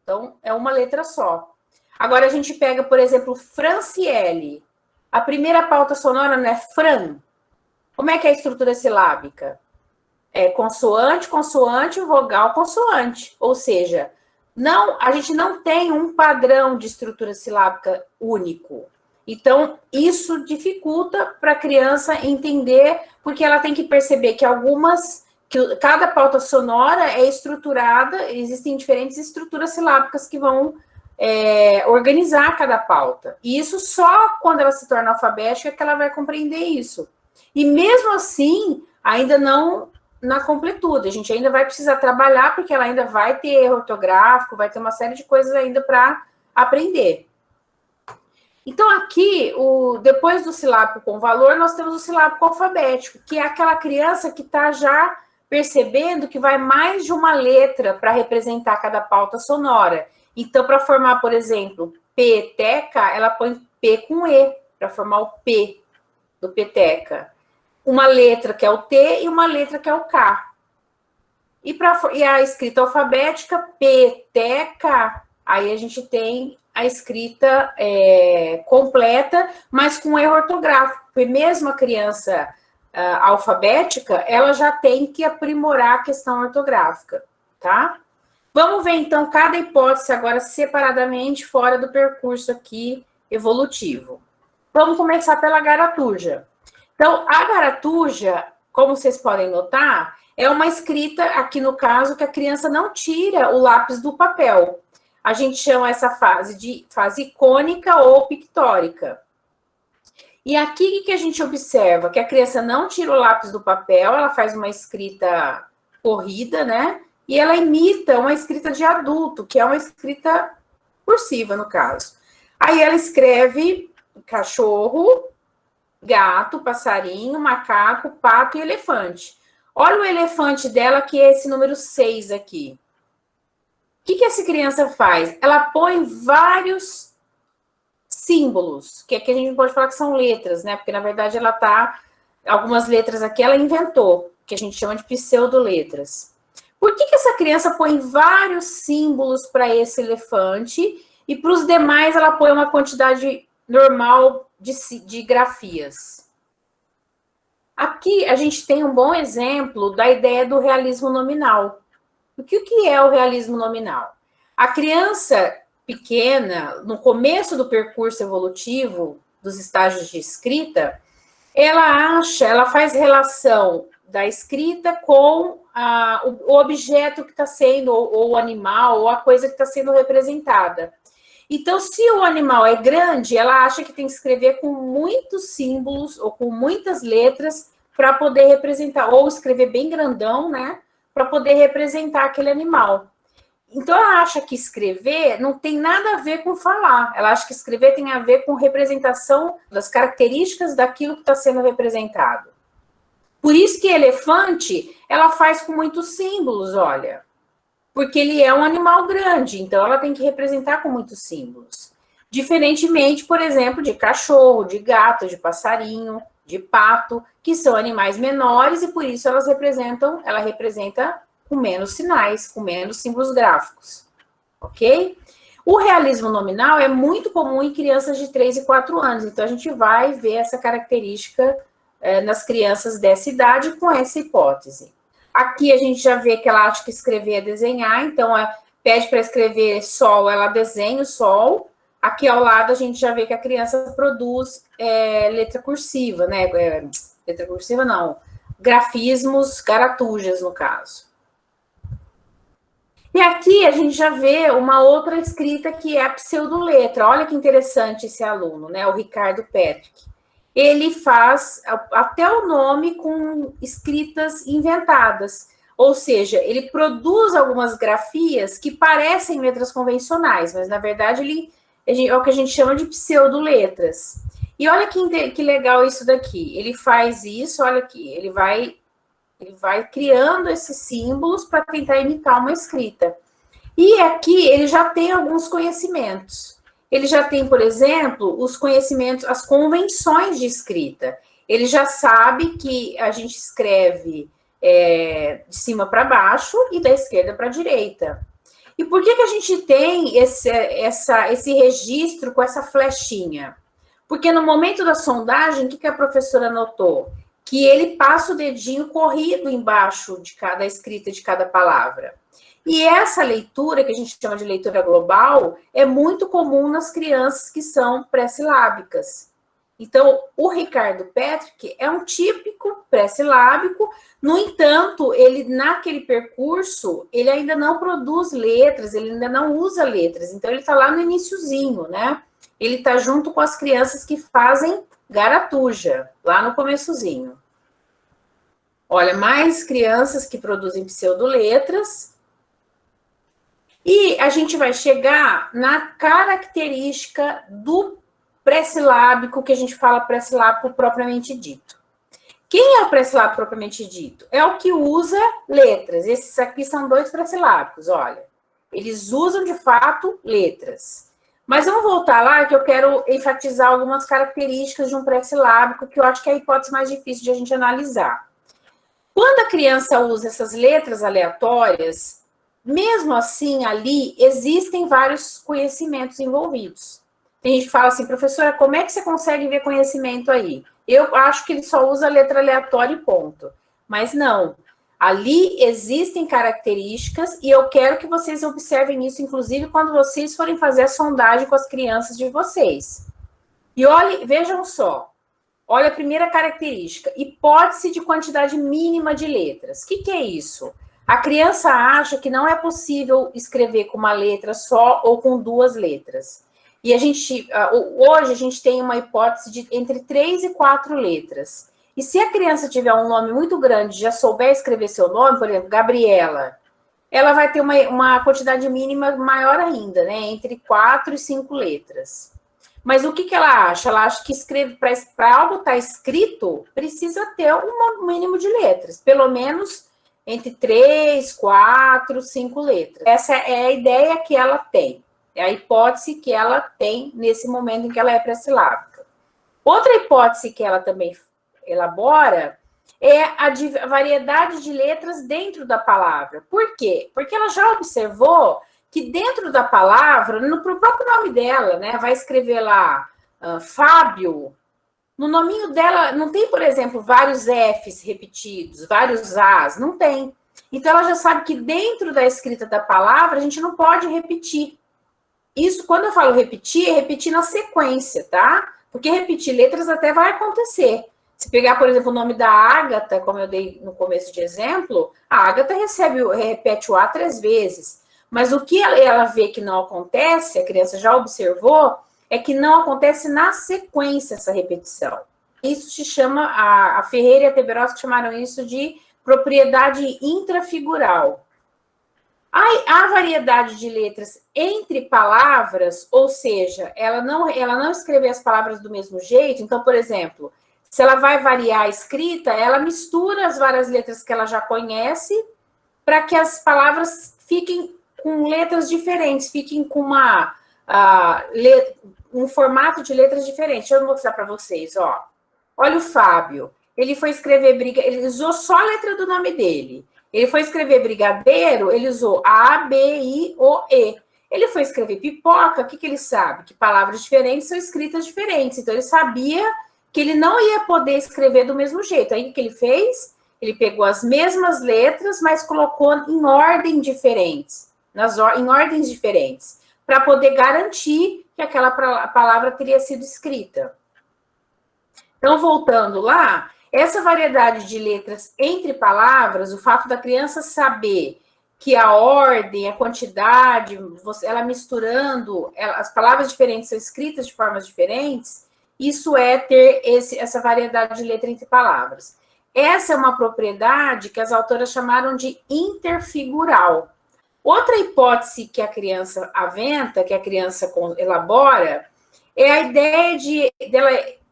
Então, é uma letra só. Agora, a gente pega, por exemplo, Franciele. A primeira pauta sonora não é Fran? Como é que é a estrutura silábica? É consoante, consoante, vogal, consoante. Ou seja, a gente não tem um padrão de estrutura silábica único. Então, isso dificulta para a criança entender, porque ela tem que perceber que cada pauta sonora é estruturada, existem diferentes estruturas silábicas que vão organizar cada pauta. E isso só quando ela se torna alfabética que ela vai compreender isso. E mesmo assim, ainda não na completude. A gente ainda vai precisar trabalhar, porque ela ainda vai ter erro ortográfico, vai ter uma série de coisas ainda para aprender. Então, aqui, depois do silábico com valor, nós temos o silábico alfabético, que é aquela criança que está já percebendo que vai mais de uma letra para representar cada pauta sonora. Então, para formar, por exemplo, peteca, ela põe P com E, para formar o P do peteca. Uma letra que é o T e uma letra que é o K. E a escrita alfabética, P, T, K. Aí a gente tem a escrita completa, mas com erro ortográfico. Porque mesmo a criança alfabética, ela já tem que aprimorar a questão ortográfica, tá? Vamos ver, então, cada hipótese agora separadamente, fora do percurso aqui evolutivo. Vamos começar pela garatuja. Então, a garatuja, como vocês podem notar, é uma escrita, aqui no caso, que a criança não tira o lápis do papel. A gente chama essa fase de fase icônica ou pictórica. E aqui, o que a gente observa? Que a criança não tira o lápis do papel, ela faz uma escrita corrida, né? E ela imita uma escrita de adulto, que é uma escrita cursiva, no caso. Aí ela escreve cachorro, gato, passarinho, macaco, pato e elefante. Olha o elefante dela, que é esse número 6 aqui. O que essa criança faz? Ela põe vários símbolos, que aqui a gente pode falar que são letras, né? Porque, na verdade, ela tá... Algumas letras aqui ela inventou, que a gente chama de pseudoletras. Por que essa criança põe vários símbolos para esse elefante e para os demais ela põe uma quantidade normal de grafias? Aqui a gente tem um bom exemplo da ideia do realismo nominal. O que é o realismo nominal? A criança pequena, no começo do percurso evolutivo, dos estágios de escrita, ela faz relação da escrita com o objeto que está sendo, ou o animal, ou a coisa que está sendo representada. Então, se o animal é grande, ela acha que tem que escrever com muitos símbolos, ou com muitas letras, para poder representar, ou escrever bem grandão, né? Para poder representar aquele animal. Então, ela acha que escrever não tem nada a ver com falar. Ela acha que escrever tem a ver com representação das características daquilo que está sendo representado. Por isso que elefante, ela faz com muitos símbolos, olha. Porque ele é um animal grande, então ela tem que representar com muitos símbolos. Diferentemente, por exemplo, de cachorro, de gato, de passarinho, de pato, que são animais menores e por isso ela representa com menos sinais, com menos símbolos gráficos, ok? O realismo nominal é muito comum em crianças de 3 e 4 anos, então a gente vai ver essa característica nas crianças dessa idade com essa hipótese. Aqui a gente já vê que ela acha que escrever é desenhar, então pede para escrever sol, ela desenha o sol. Aqui ao lado a gente já vê que a criança produz letra cursiva, né? Letra cursiva não, grafismos, garatujas no caso. E aqui a gente já vê uma outra escrita que é a pseudoletra. Olha que interessante esse aluno, né? O Ricardo Patrick. Ele faz até o nome com escritas inventadas. Ou seja, ele produz algumas grafias que parecem letras convencionais, mas na verdade é o que a gente chama de pseudoletras. E olha que legal isso daqui. Ele faz isso, olha aqui, ele vai criando esses símbolos para tentar imitar uma escrita. E aqui ele já tem alguns conhecimentos. Ele já tem, por exemplo, os conhecimentos, as convenções de escrita. Ele já sabe que a gente escreve de cima para baixo e da esquerda para a direita. E por que a gente tem esse registro com essa flechinha? Porque no momento da sondagem, o que a professora notou? Que ele passa o dedinho corrido embaixo da escrita de cada palavra. E essa leitura, que a gente chama de leitura global, é muito comum nas crianças que são pré-silábicas. Então, o Ricardo Patrick é um típico pré-silábico, no entanto, ele naquele percurso, ele ainda não produz letras, ele ainda não usa letras, então ele está lá no iniciozinho, né? Ele está junto com as crianças que fazem garatuja, lá no começozinho. Olha, mais crianças que produzem pseudoletras. E a gente vai chegar na característica do pré-silábico, que a gente fala pré-silábico propriamente dito. Quem é o pré-silábico propriamente dito? É o que usa letras. Esses aqui são 2 pré-silábicos, olha. Eles usam, de fato, letras. Mas vamos voltar lá, que eu quero enfatizar algumas características de um pré-silábico, que eu acho que é a hipótese mais difícil de a gente analisar. Quando a criança usa essas letras aleatórias, mesmo assim, ali existem vários conhecimentos envolvidos. Tem gente que fala assim, professora, como é que você consegue ver conhecimento aí? Eu acho que ele só usa a letra aleatória e ponto. Mas não. Ali existem características e eu quero que vocês observem isso, inclusive, quando vocês forem fazer a sondagem com as crianças de vocês. E olhem, vejam só. Olha a primeira característica, hipótese de quantidade mínima de letras. O que é isso? A criança acha que não é possível escrever com uma letra só ou com duas letras. E hoje a gente tem uma hipótese de entre 3 e 4 letras. E se a criança tiver um nome muito grande, já souber escrever seu nome, por exemplo, Gabriela, ela vai ter uma quantidade mínima maior ainda, né? Entre 4 e 5 letras. Mas o que ela acha? Ela acha que para algo estar escrito, precisa ter um mínimo de letras, pelo menos entre 3, 4, 5 letras. Essa é a ideia que ela tem, é a hipótese que ela tem nesse momento em que ela é pré-silábica. Outra hipótese que ela também elabora é a variedade de letras dentro da palavra. Por quê? Porque ela já observou que dentro da palavra, no próprio nome dela, né, vai escrever lá Fábio, no nominho dela não tem, por exemplo, vários Fs repetidos, vários As, não tem. Então, ela já sabe que dentro da escrita da palavra, a gente não pode repetir. Isso, quando eu falo repetir, é repetir na sequência, tá? Porque repetir letras até vai acontecer. Se pegar, por exemplo, o nome da Ágata, como eu dei no começo de exemplo, a Ágata repete o A 3 vezes. Mas o que ela vê que não acontece, a criança já observou, é que não acontece na sequência essa repetição. Isso se chama, a Ferreira e a Teberoski chamaram isso de propriedade intrafigural. A variedade de letras entre palavras, ou seja, ela não escrever as palavras do mesmo jeito. Então, por exemplo, se ela vai variar a escrita, ela mistura as várias letras que ela já conhece para que as palavras fiquem com letras diferentes, fiquem com um formato de letras diferente. Deixa eu mostrar para vocês, ó. Olha o Fábio. Ele foi escrever ele usou só a letra do nome dele. Ele foi escrever brigadeiro, ele usou A, B, I, O, E. Ele foi escrever pipoca, o que ele sabe? Que palavras diferentes são escritas diferentes. Então, ele sabia que ele não ia poder escrever do mesmo jeito. Aí, o que ele fez? Ele pegou as mesmas letras, mas colocou em ordem diferentes. Em ordens diferentes, para poder garantir que aquela palavra teria sido escrita. Então, voltando lá, essa variedade de letras entre palavras, o fato da criança saber que a ordem, a quantidade, ela misturando, as palavras diferentes são escritas de formas diferentes, isso é ter essa variedade de letra entre palavras. Essa é uma propriedade que as autoras chamaram de interfigural. Outra hipótese que a criança aventa, que a criança elabora, é a ideia dela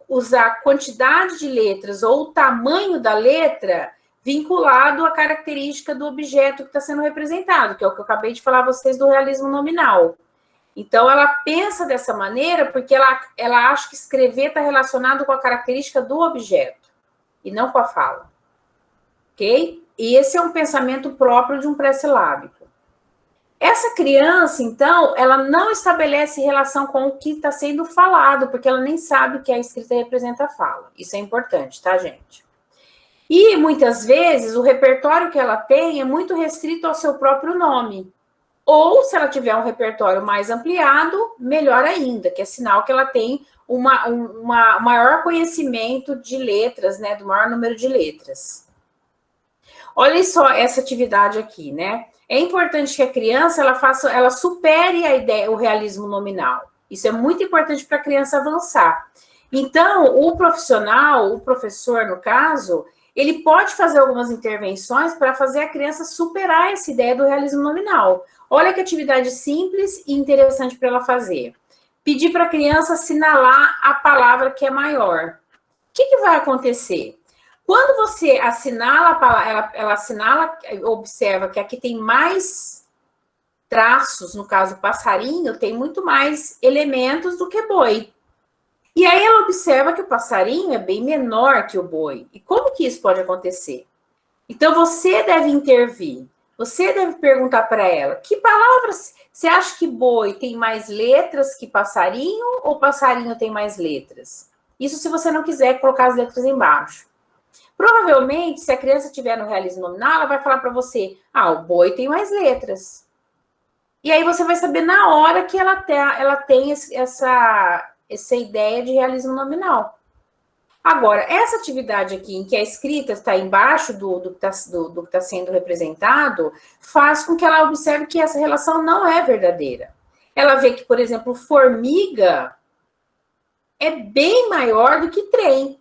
usar a quantidade de letras ou o tamanho da letra vinculado à característica do objeto que está sendo representado, que é o que eu acabei de falar a vocês do realismo nominal. Então, ela pensa dessa maneira porque ela acha que escrever está relacionado com a característica do objeto e não com a fala. Ok? E esse é um pensamento próprio de um pré-silábico. Essa criança, então, ela não estabelece relação com o que está sendo falado, porque ela nem sabe que a escrita representa a fala. Isso é importante, tá, gente? E, muitas vezes, o repertório que ela tem é muito restrito ao seu próprio nome. Ou, se ela tiver um repertório mais ampliado, melhor ainda, que é sinal que ela tem um maior conhecimento de letras, né, do maior número de letras. Olha só essa atividade aqui, né? É importante que a criança ela supere a ideia, o realismo nominal. Isso é muito importante para a criança avançar. Então, o profissional, o professor, no caso, ele pode fazer algumas intervenções para fazer a criança superar essa ideia do realismo nominal. Olha que atividade simples e interessante para ela fazer. Pedir para a criança assinalar a palavra que é maior. O que vai acontecer? Quando você assinala a palavra, ela assinala, observa que aqui tem mais traços, no caso passarinho, tem muito mais elementos do que boi. E aí ela observa que o passarinho é bem menor que o boi. E como que isso pode acontecer? Então, você deve intervir. Você deve perguntar para ela, que palavras... Você acha que boi tem mais letras que passarinho ou passarinho tem mais letras? Isso se você não quiser colocar as letras embaixo. Provavelmente, se a criança estiver no realismo nominal, ela vai falar para você, o boi tem mais letras. E aí você vai saber na hora que ela tem essa ideia de realismo nominal. Agora, essa atividade aqui, em que a escrita está embaixo do que está sendo representado, faz com que ela observe que essa relação não é verdadeira. Ela vê que, por exemplo, formiga é bem maior do que trem.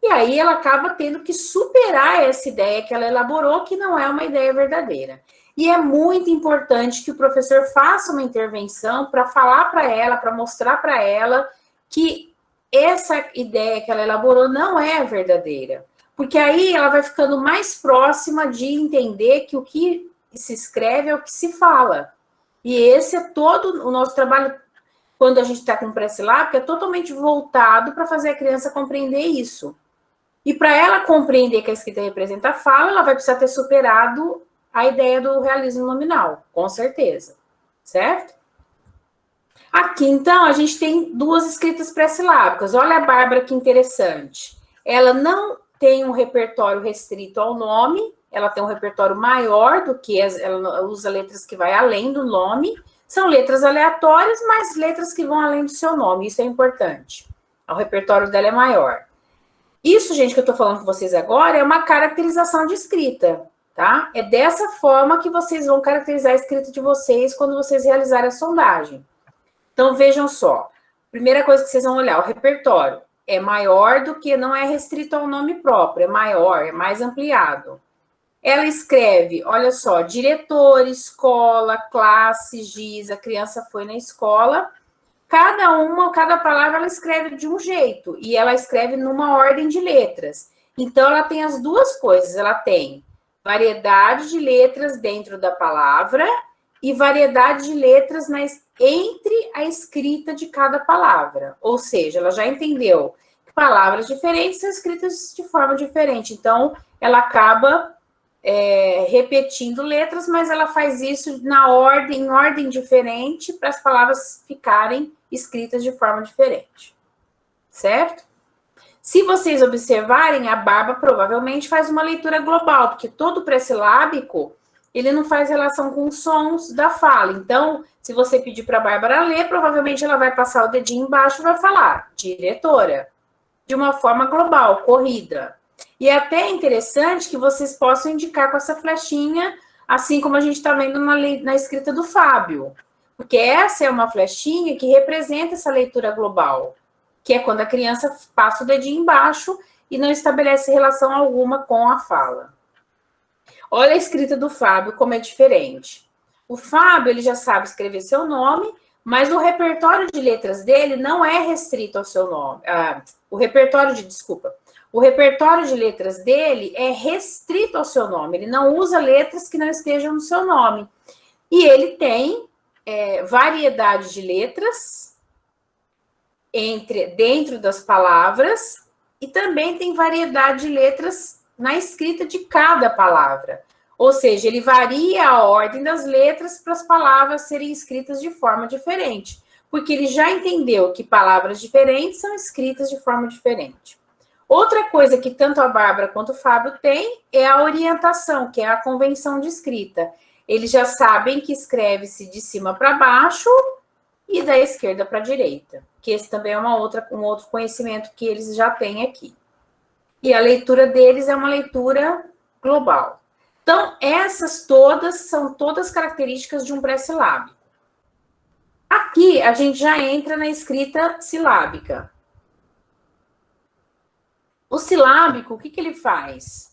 E aí ela acaba tendo que superar essa ideia que ela elaborou, que não é uma ideia verdadeira. E é muito importante que o professor faça uma intervenção para falar para ela, para mostrar para ela que essa ideia que ela elaborou não é verdadeira. Porque aí ela vai ficando mais próxima de entender que o que se escreve é o que se fala. E esse é todo o nosso trabalho, quando a gente está com pré-silábico, é totalmente voltado para fazer a criança compreender isso. E para ela compreender que a escrita representa a fala, ela vai precisar ter superado a ideia do realismo nominal, com certeza. Certo? Aqui, então, a gente tem duas escritas pré-silábicas. Olha a Bárbara que interessante. Ela não tem um repertório restrito ao nome, ela tem um repertório maior do que ela usa letras que vai além do nome. São letras aleatórias, mas letras que vão além do seu nome. Isso é importante. O repertório dela é maior. Isso, gente, que eu estou falando com vocês agora é uma caracterização de escrita, tá? É dessa forma que vocês vão caracterizar a escrita de vocês quando vocês realizarem a sondagem. Então, vejam só. Primeira coisa que vocês vão olhar, o repertório é maior do que, não é restrito ao nome próprio, é maior, é mais ampliado. Ela escreve, olha só, diretor, escola, classe, giz, a criança foi na escola. Cada palavra ela escreve de um jeito, e ela escreve numa ordem de letras. Então, ela tem as duas coisas, ela tem variedade de letras dentro da palavra e variedade de letras entre a escrita de cada palavra. Ou seja, ela já entendeu que palavras diferentes são escritas de forma diferente. Então, ela acaba repetindo letras, mas ela faz isso em ordem diferente, para as palavras ficarem escritas de forma diferente. Certo? Se vocês observarem, a Bárbara provavelmente faz uma leitura global, porque todo pré-silábico, ele não faz relação com os sons da fala. Então, se você pedir para a Bárbara ler, provavelmente ela vai passar o dedinho embaixo e vai falar, diretora, de uma forma global, corrida. E é até interessante que vocês possam indicar com essa flechinha, assim como a gente está vendo na escrita do Fábio. Porque essa é uma flechinha que representa essa leitura global, que é quando a criança passa o dedinho embaixo e não estabelece relação alguma com a fala. Olha a escrita do Fábio, como é diferente. O Fábio, ele já sabe escrever seu nome, mas o repertório de letras dele não é restrito ao seu nome. O repertório de letras dele é restrito ao seu nome. Ele não usa letras que não estejam no seu nome. E ele tem variedade de letras dentro das palavras e também tem variedade de letras na escrita de cada palavra. Ou seja, ele varia a ordem das letras para as palavras serem escritas de forma diferente, porque ele já entendeu que palavras diferentes são escritas de forma diferente. Outra coisa que tanto a Bárbara quanto o Fábio têm é a orientação, que é a convenção de escrita. Eles já sabem que escreve-se de cima para baixo e da esquerda para a direita, que esse também é um outro conhecimento que eles já têm aqui. E a leitura deles é uma leitura global. Então, essas são todas características de um pré-silábico. Aqui, a gente já entra na escrita silábica. O silábico, o que ele faz?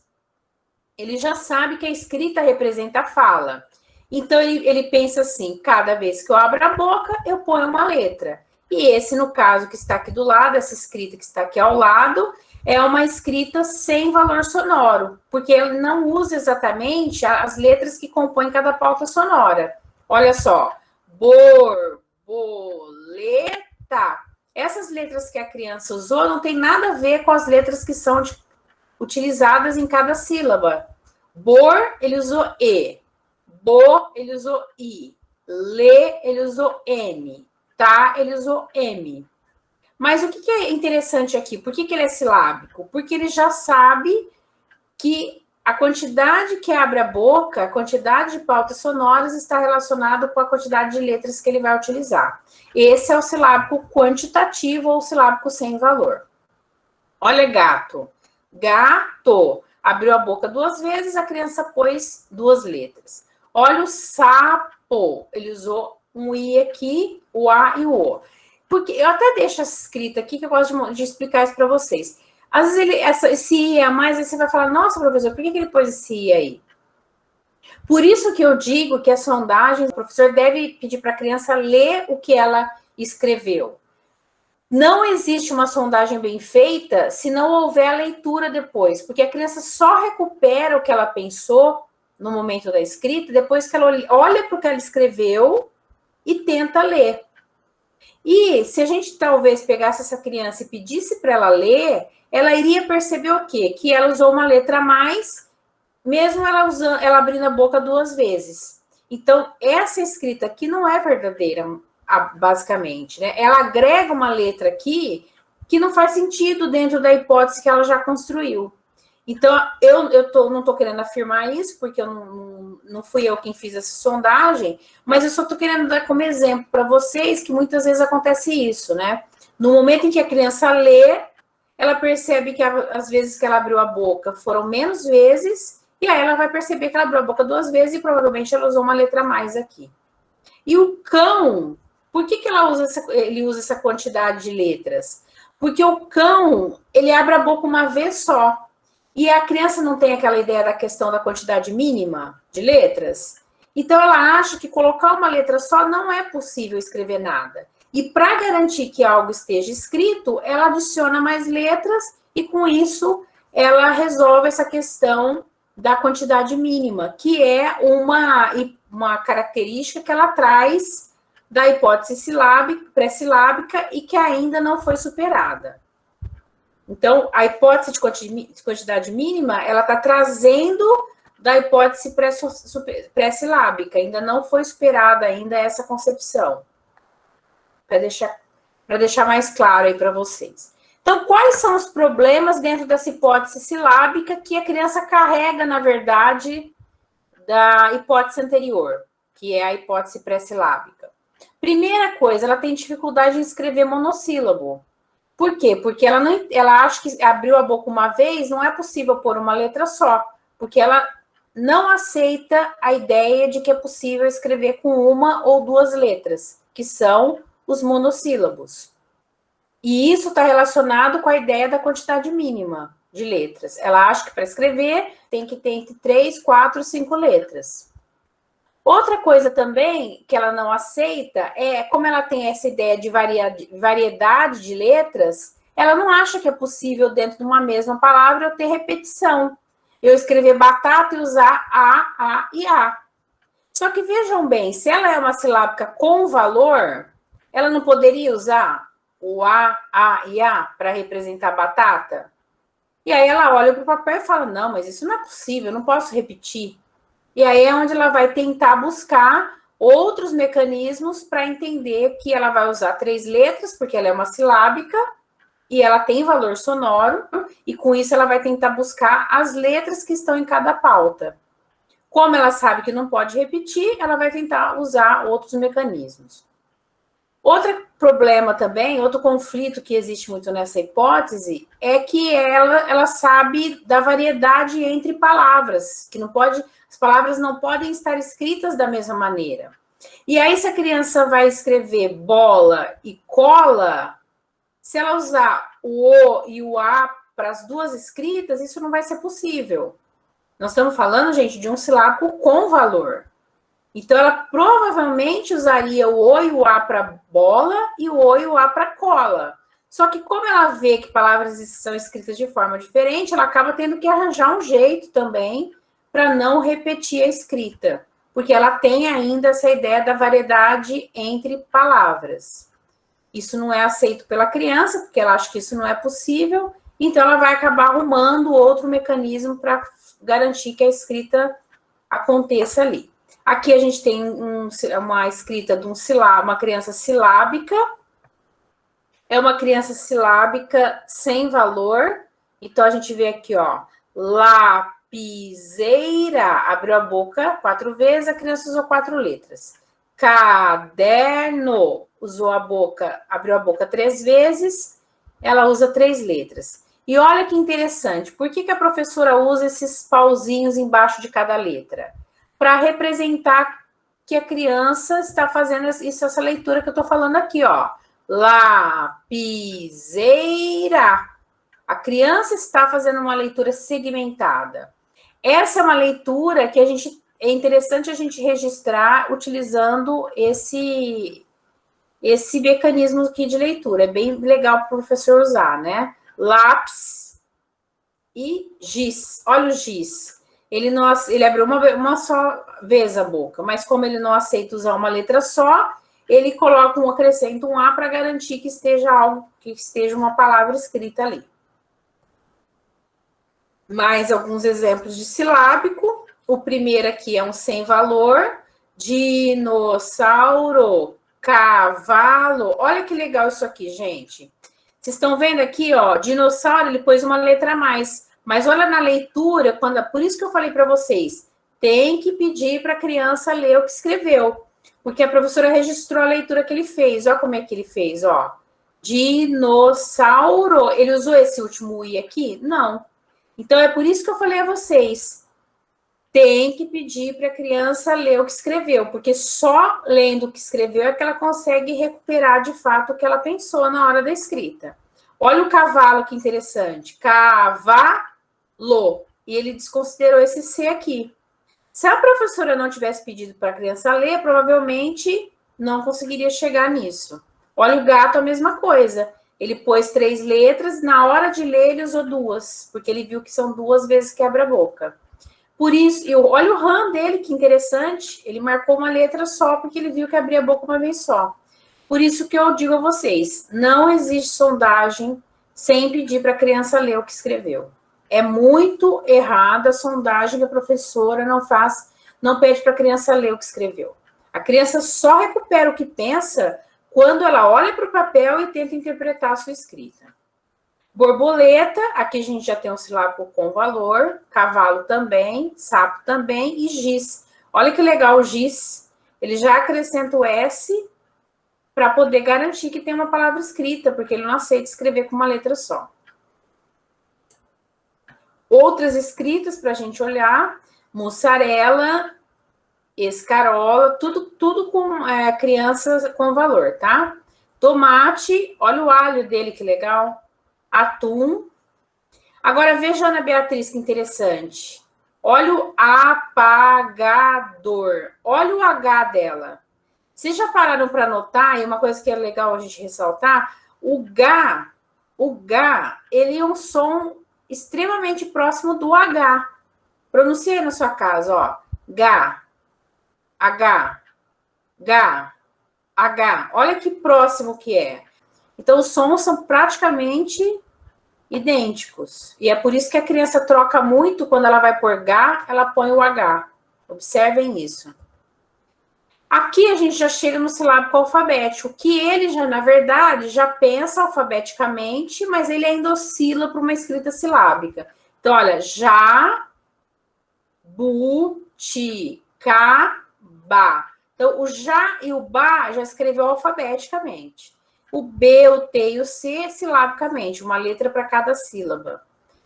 Ele já sabe que a escrita representa a fala. Então, ele pensa assim, cada vez que eu abro a boca, eu ponho uma letra. E esse, no caso, que está aqui do lado, essa escrita que está aqui ao lado, é uma escrita sem valor sonoro, porque ele não usa exatamente as letras que compõem cada pauta sonora. Olha só, borboleta. Essas letras que a criança usou não tem nada a ver com as letras que são utilizadas em cada sílaba. Bor, ele usou E. Bo, ele usou I. Le, ele usou N. Tá, ele usou M. Mas o que é interessante aqui? Por que ele é silábico? Porque ele já sabe que a quantidade que abre a boca, a quantidade de pautas sonoras está relacionada com a quantidade de letras que ele vai utilizar. Esse é o silábico quantitativo ou silábico sem valor. Olha, gato. Gato. Abriu a boca 2 vezes, a criança pôs 2 letras. Olha o sapo. Ele usou um I aqui, o A e o O. Porque eu até deixo escrito aqui, que eu gosto de explicar isso para vocês. Às vezes esse I a mais, aí você vai falar, nossa, professor, por que ele pôs esse I aí? Por isso que eu digo que a sondagem, o professor deve pedir para a criança ler o que ela escreveu. Não existe uma sondagem bem feita se não houver a leitura depois, porque a criança só recupera o que ela pensou no momento da escrita, depois que ela olha para o que ela escreveu e tenta ler. E se a gente talvez pegasse essa criança e pedisse para ela ler, ela iria perceber o quê? Que ela usou uma letra a mais, mesmo ela abrindo a boca 2 vezes. Então, essa escrita aqui não é verdadeira, basicamente, né? Ela agrega uma letra aqui que não faz sentido dentro da hipótese que ela já construiu. Então, eu não estou querendo afirmar isso, porque eu não fui eu quem fiz essa sondagem, mas eu só estou querendo dar como exemplo para vocês que muitas vezes acontece isso, né? No momento em que a criança lê, ela percebe que as vezes que ela abriu a boca foram menos vezes, e aí ela vai perceber que ela abriu a boca 2 vezes e provavelmente ela usou uma letra a mais aqui. E o cão, por que ele usa essa quantidade de letras? Porque o cão, ele abre a boca uma vez só. E a criança não tem aquela ideia da questão da quantidade mínima de letras. Então, ela acha que colocar uma letra só não é possível escrever nada. E para garantir que algo esteja escrito, ela adiciona mais letras e, com isso, ela resolve essa questão da quantidade mínima, que é uma característica que ela traz da hipótese pré-silábica e que ainda não foi superada. Então, a hipótese de quantidade mínima, ela está trazendo da hipótese pré-silábica, ainda não foi superada ainda essa concepção. Para deixar mais claro aí para vocês. Então, quais são os problemas dentro dessa hipótese silábica que a criança carrega, na verdade, da hipótese anterior, que é a hipótese pré-silábica? Primeira coisa, ela tem dificuldade em escrever monossílabo. Por quê? Porque ela acha que abriu a boca uma vez, não é possível pôr uma letra só, porque ela não aceita a ideia de que é possível escrever com 1 ou 2 letras, que são os monossílabos. E isso está relacionado com a ideia da quantidade mínima de letras. Ela acha que para escrever tem que ter entre 3, 4, 5 letras. Outra coisa também que ela não aceita é, como ela tem essa ideia de variedade de letras, ela não acha que é possível, dentro de uma mesma palavra, eu ter repetição. Eu escrever batata e usar A e A. Só que vejam bem, se ela é uma silábica com valor, ela não poderia usar o A e A para representar batata? E aí ela olha para o papel e fala, não, mas isso não é possível, eu não posso repetir. E aí é onde ela vai tentar buscar outros mecanismos para entender que ela vai usar 3 letras, porque ela é uma silábica, e ela tem valor sonoro, e com isso ela vai tentar buscar as letras que estão em cada pauta. Como ela sabe que não pode repetir, ela vai tentar usar outros mecanismos. Outro problema também, outro conflito que existe muito nessa hipótese, é que ela sabe da variedade entre palavras, que não pode... As palavras não podem estar escritas da mesma maneira. E aí, se a criança vai escrever bola e cola, se ela usar o O e o A para as 2 escritas, isso não vai ser possível. Nós estamos falando, gente, de um silábico com valor. Então, ela provavelmente usaria o O e o A para bola e o O e o A para cola. Só que como ela vê que palavras são escritas de forma diferente, ela acaba tendo que arranjar um jeito também para não repetir a escrita, porque ela tem ainda essa ideia da variedade entre palavras. Isso não é aceito pela criança, porque ela acha que isso não é possível, Então, ela vai acabar arrumando outro mecanismo para garantir que a escrita aconteça ali. Aqui a gente tem uma escrita de uma criança silábica. É uma criança silábica sem valor. Então, a gente vê aqui, ó, lapiseira, abriu a boca 4 vezes, a criança usou 4 letras. Caderno, usou a boca, abriu a boca 3 vezes, ela usa 3 letras. E olha que interessante, por que a professora usa esses pauzinhos embaixo de cada letra? Para representar que a criança está fazendo essa leitura que eu estou falando aqui, ó. Lapiseira. A criança está fazendo uma leitura segmentada. Essa é uma leitura que é interessante a gente registrar utilizando esse mecanismo aqui de leitura. É bem legal para o professor usar, né? Lápis e giz. Olha o giz. Ele abriu uma só vez a boca, mas como ele não aceita usar uma letra só, ele coloca acrescenta um A para garantir que esteja uma palavra escrita ali. Mais alguns exemplos de silábico. O primeiro aqui é um sem valor. Dinossauro, cavalo. Olha que legal isso aqui, gente. Vocês estão vendo aqui, ó, dinossauro, ele pôs uma letra a mais. Mas olha na leitura, por isso que eu falei para vocês, tem que pedir para a criança ler o que escreveu. Porque a professora registrou a leitura que ele fez. Olha como é que ele fez, ó. Dinossauro, ele usou esse último I aqui? Não. Então, é por isso que eu falei a vocês, tem que pedir para a criança ler o que escreveu, porque só lendo o que escreveu é que ela consegue recuperar, de fato, o que ela pensou na hora da escrita. Olha o cavalo, que interessante. Cavalo. E ele desconsiderou esse C aqui. Se a professora não tivesse pedido para a criança ler, provavelmente não conseguiria chegar nisso. Olha o gato, a mesma coisa. Ele pôs 3 letras, na hora de ler ele usou 2, porque ele viu que são 2 vezes quebra a boca. Por isso, olha o RAM dele, que interessante, ele marcou uma letra só, porque ele viu que abria a boca uma vez só. Por isso que eu digo a vocês, não existe sondagem sem pedir para a criança ler o que escreveu. É muito errada a sondagem que a professora não pede para a criança ler o que escreveu. A criança só recupera o que pensa quando ela olha para o papel e tenta interpretar a sua escrita. Borboleta, aqui a gente já tem um silábico com valor, cavalo também, sapo também e giz. Olha que legal o giz, ele já acrescenta o S para poder garantir que tem uma palavra escrita, porque ele não aceita escrever com uma letra só. Outras escritas para a gente olhar, mussarela, escarola, tudo com crianças com valor, tá? Tomate, olha o alho dele, que legal. Atum. Agora, veja, Ana Beatriz, que interessante. Olha o apagador. Olha o H dela. Vocês já pararam para notar, e uma coisa que é legal a gente ressaltar, o G, ele é um som extremamente próximo do H. Pronunciei na sua casa, ó. H, H, H. Olha que próximo que é. Então, os sons são praticamente idênticos. E é por isso que a criança troca muito, quando ela vai por H, ela põe o H. Observem isso. Aqui a gente já chega no silábico alfabético, que ele já, na verdade, já pensa alfabeticamente, mas ele ainda oscila para uma escrita silábica. Então, olha, já, bu, ti, ca, ba. Então, o já e o ba já escreveu alfabeticamente. O B, o T e o C, silabicamente, uma letra para cada sílaba.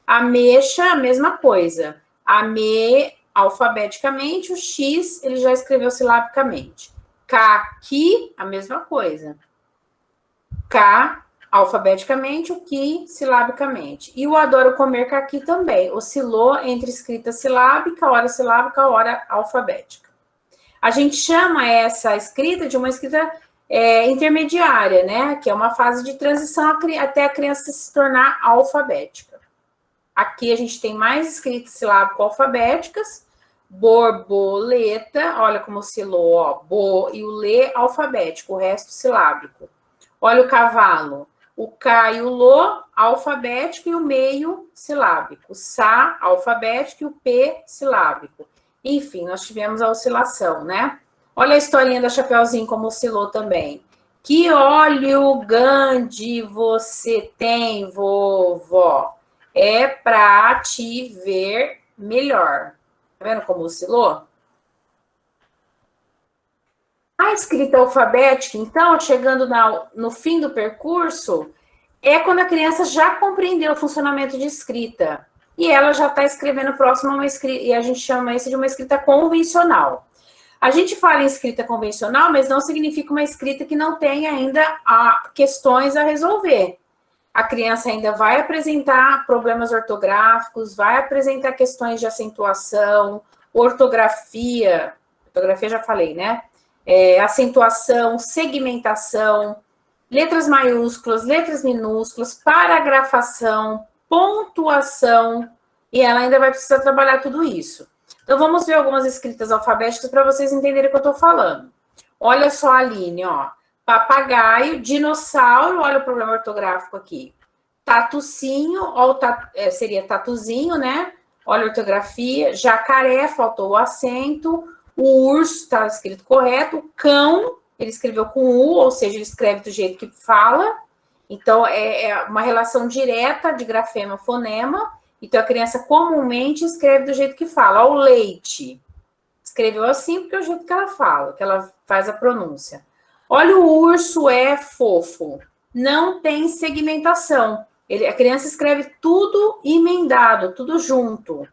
Ameixa, a mesma coisa. Ame, alfabeticamente, o X, ele já escreveu silabicamente. Caqui, a mesma coisa. K, alfabeticamente, o Ki, silabicamente. E o adoro comer caqui também. Oscilou entre escrita silábica, hora alfabética. A gente chama essa escrita de uma escrita intermediária, né? Que é uma fase de transição até a criança se tornar alfabética. Aqui a gente tem mais escritas silábico-alfabéticas. Borboleta, olha como oscilou, ó. Bo e o lê alfabético, o resto silábico. Olha o cavalo. o K e o LO, alfabético, e o meio silábico. O SA, alfabético, e o P, silábico. Enfim, nós tivemos a oscilação, né? Olha a historinha da Chapeuzinho como oscilou também. Que óleo grande você tem, vovó? É para te ver melhor. Tá vendo como oscilou? A escrita alfabética, então, chegando no fim do percurso, é quando a criança já compreendeu o funcionamento de escrita. E ela já está escrevendo próximo a uma escrita, e a gente chama isso de uma escrita convencional. A gente fala em escrita convencional, mas não significa uma escrita que não tem ainda questões a resolver. A criança ainda vai apresentar problemas ortográficos, vai apresentar questões de acentuação, ortografia já falei, né? Acentuação, segmentação, letras maiúsculas, letras minúsculas, paragrafação, pontuação, e ela ainda vai precisar trabalhar tudo isso. Então, vamos ver algumas escritas alfabéticas para vocês entenderem o que eu estou falando. Olha só a Aline, ó. Papagaio, dinossauro, olha o problema ortográfico aqui. Tatucinho, ó, seria tatuzinho, né? Olha a ortografia. Jacaré, faltou o acento. O urso, está escrito correto. O cão, ele escreveu com U, ou seja, ele escreve do jeito que fala. Então, é uma relação direta de grafema-fonema. Então, a criança comumente escreve do jeito que fala. Ó, o leite. Escreveu assim porque é o jeito que ela fala, que ela faz a pronúncia. Olha, o urso é fofo. Não tem segmentação. A criança escreve tudo emendado, tudo junto.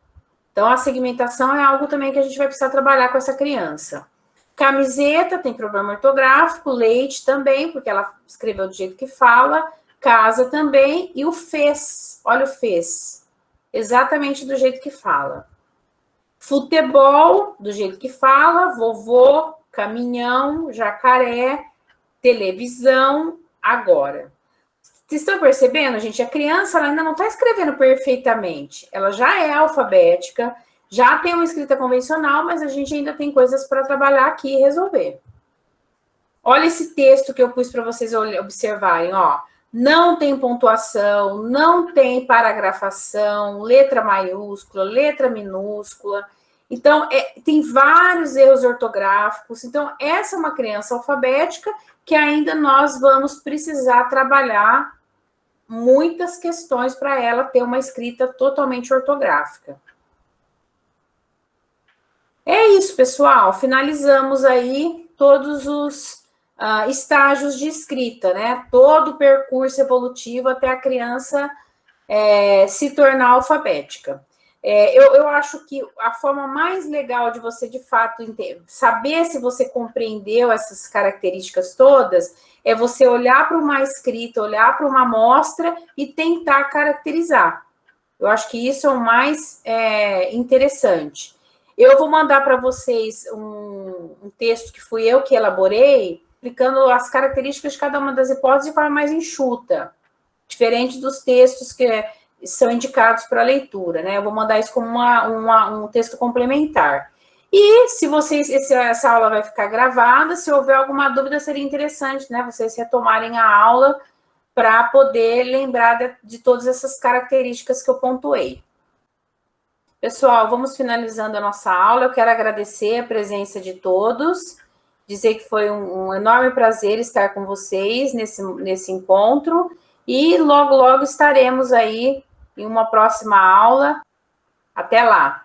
Então, a segmentação é algo também que a gente vai precisar trabalhar com essa criança. Camiseta tem problema ortográfico, leite também, porque ela escreveu do jeito que fala, casa também, e o fez, olha o fez, exatamente do jeito que fala. Futebol, do jeito que fala, vovô, caminhão, jacaré, televisão, agora. Vocês estão percebendo, gente? A criança ela ainda não está escrevendo perfeitamente. Ela já é alfabética, já tem uma escrita convencional, mas a gente ainda tem coisas para trabalhar aqui e resolver. Olha esse texto que eu pus para vocês observarem, ó. Não tem pontuação, não tem paragrafação, letra maiúscula, letra minúscula. Então, tem vários erros ortográficos. Então, essa é uma criança alfabética que ainda nós vamos precisar trabalhar muitas questões para ela ter uma escrita totalmente ortográfica. É isso, pessoal. Finalizamos aí todos os estágios de escrita, né? Todo o percurso evolutivo até a criança se tornar alfabética. Eu acho que a forma mais legal de você, de fato, saber se você compreendeu essas características todas é você olhar para uma escrita, olhar para uma amostra e tentar caracterizar. Eu acho que isso é o mais interessante. Eu vou mandar para vocês um texto que fui eu que elaborei, explicando as características de cada uma das hipóteses de forma mais enxuta, diferente dos textos que são indicados para leitura, né? Eu vou mandar isso como um texto complementar. E se essa aula vai ficar gravada, se houver alguma dúvida, seria interessante, né? Vocês retomarem a aula para poder lembrar de todas essas características que eu pontuei. Pessoal, vamos finalizando a nossa aula. Eu quero agradecer a presença de todos, dizer que foi um enorme prazer estar com vocês nesse encontro, e logo, logo estaremos aí em uma próxima aula. Até lá!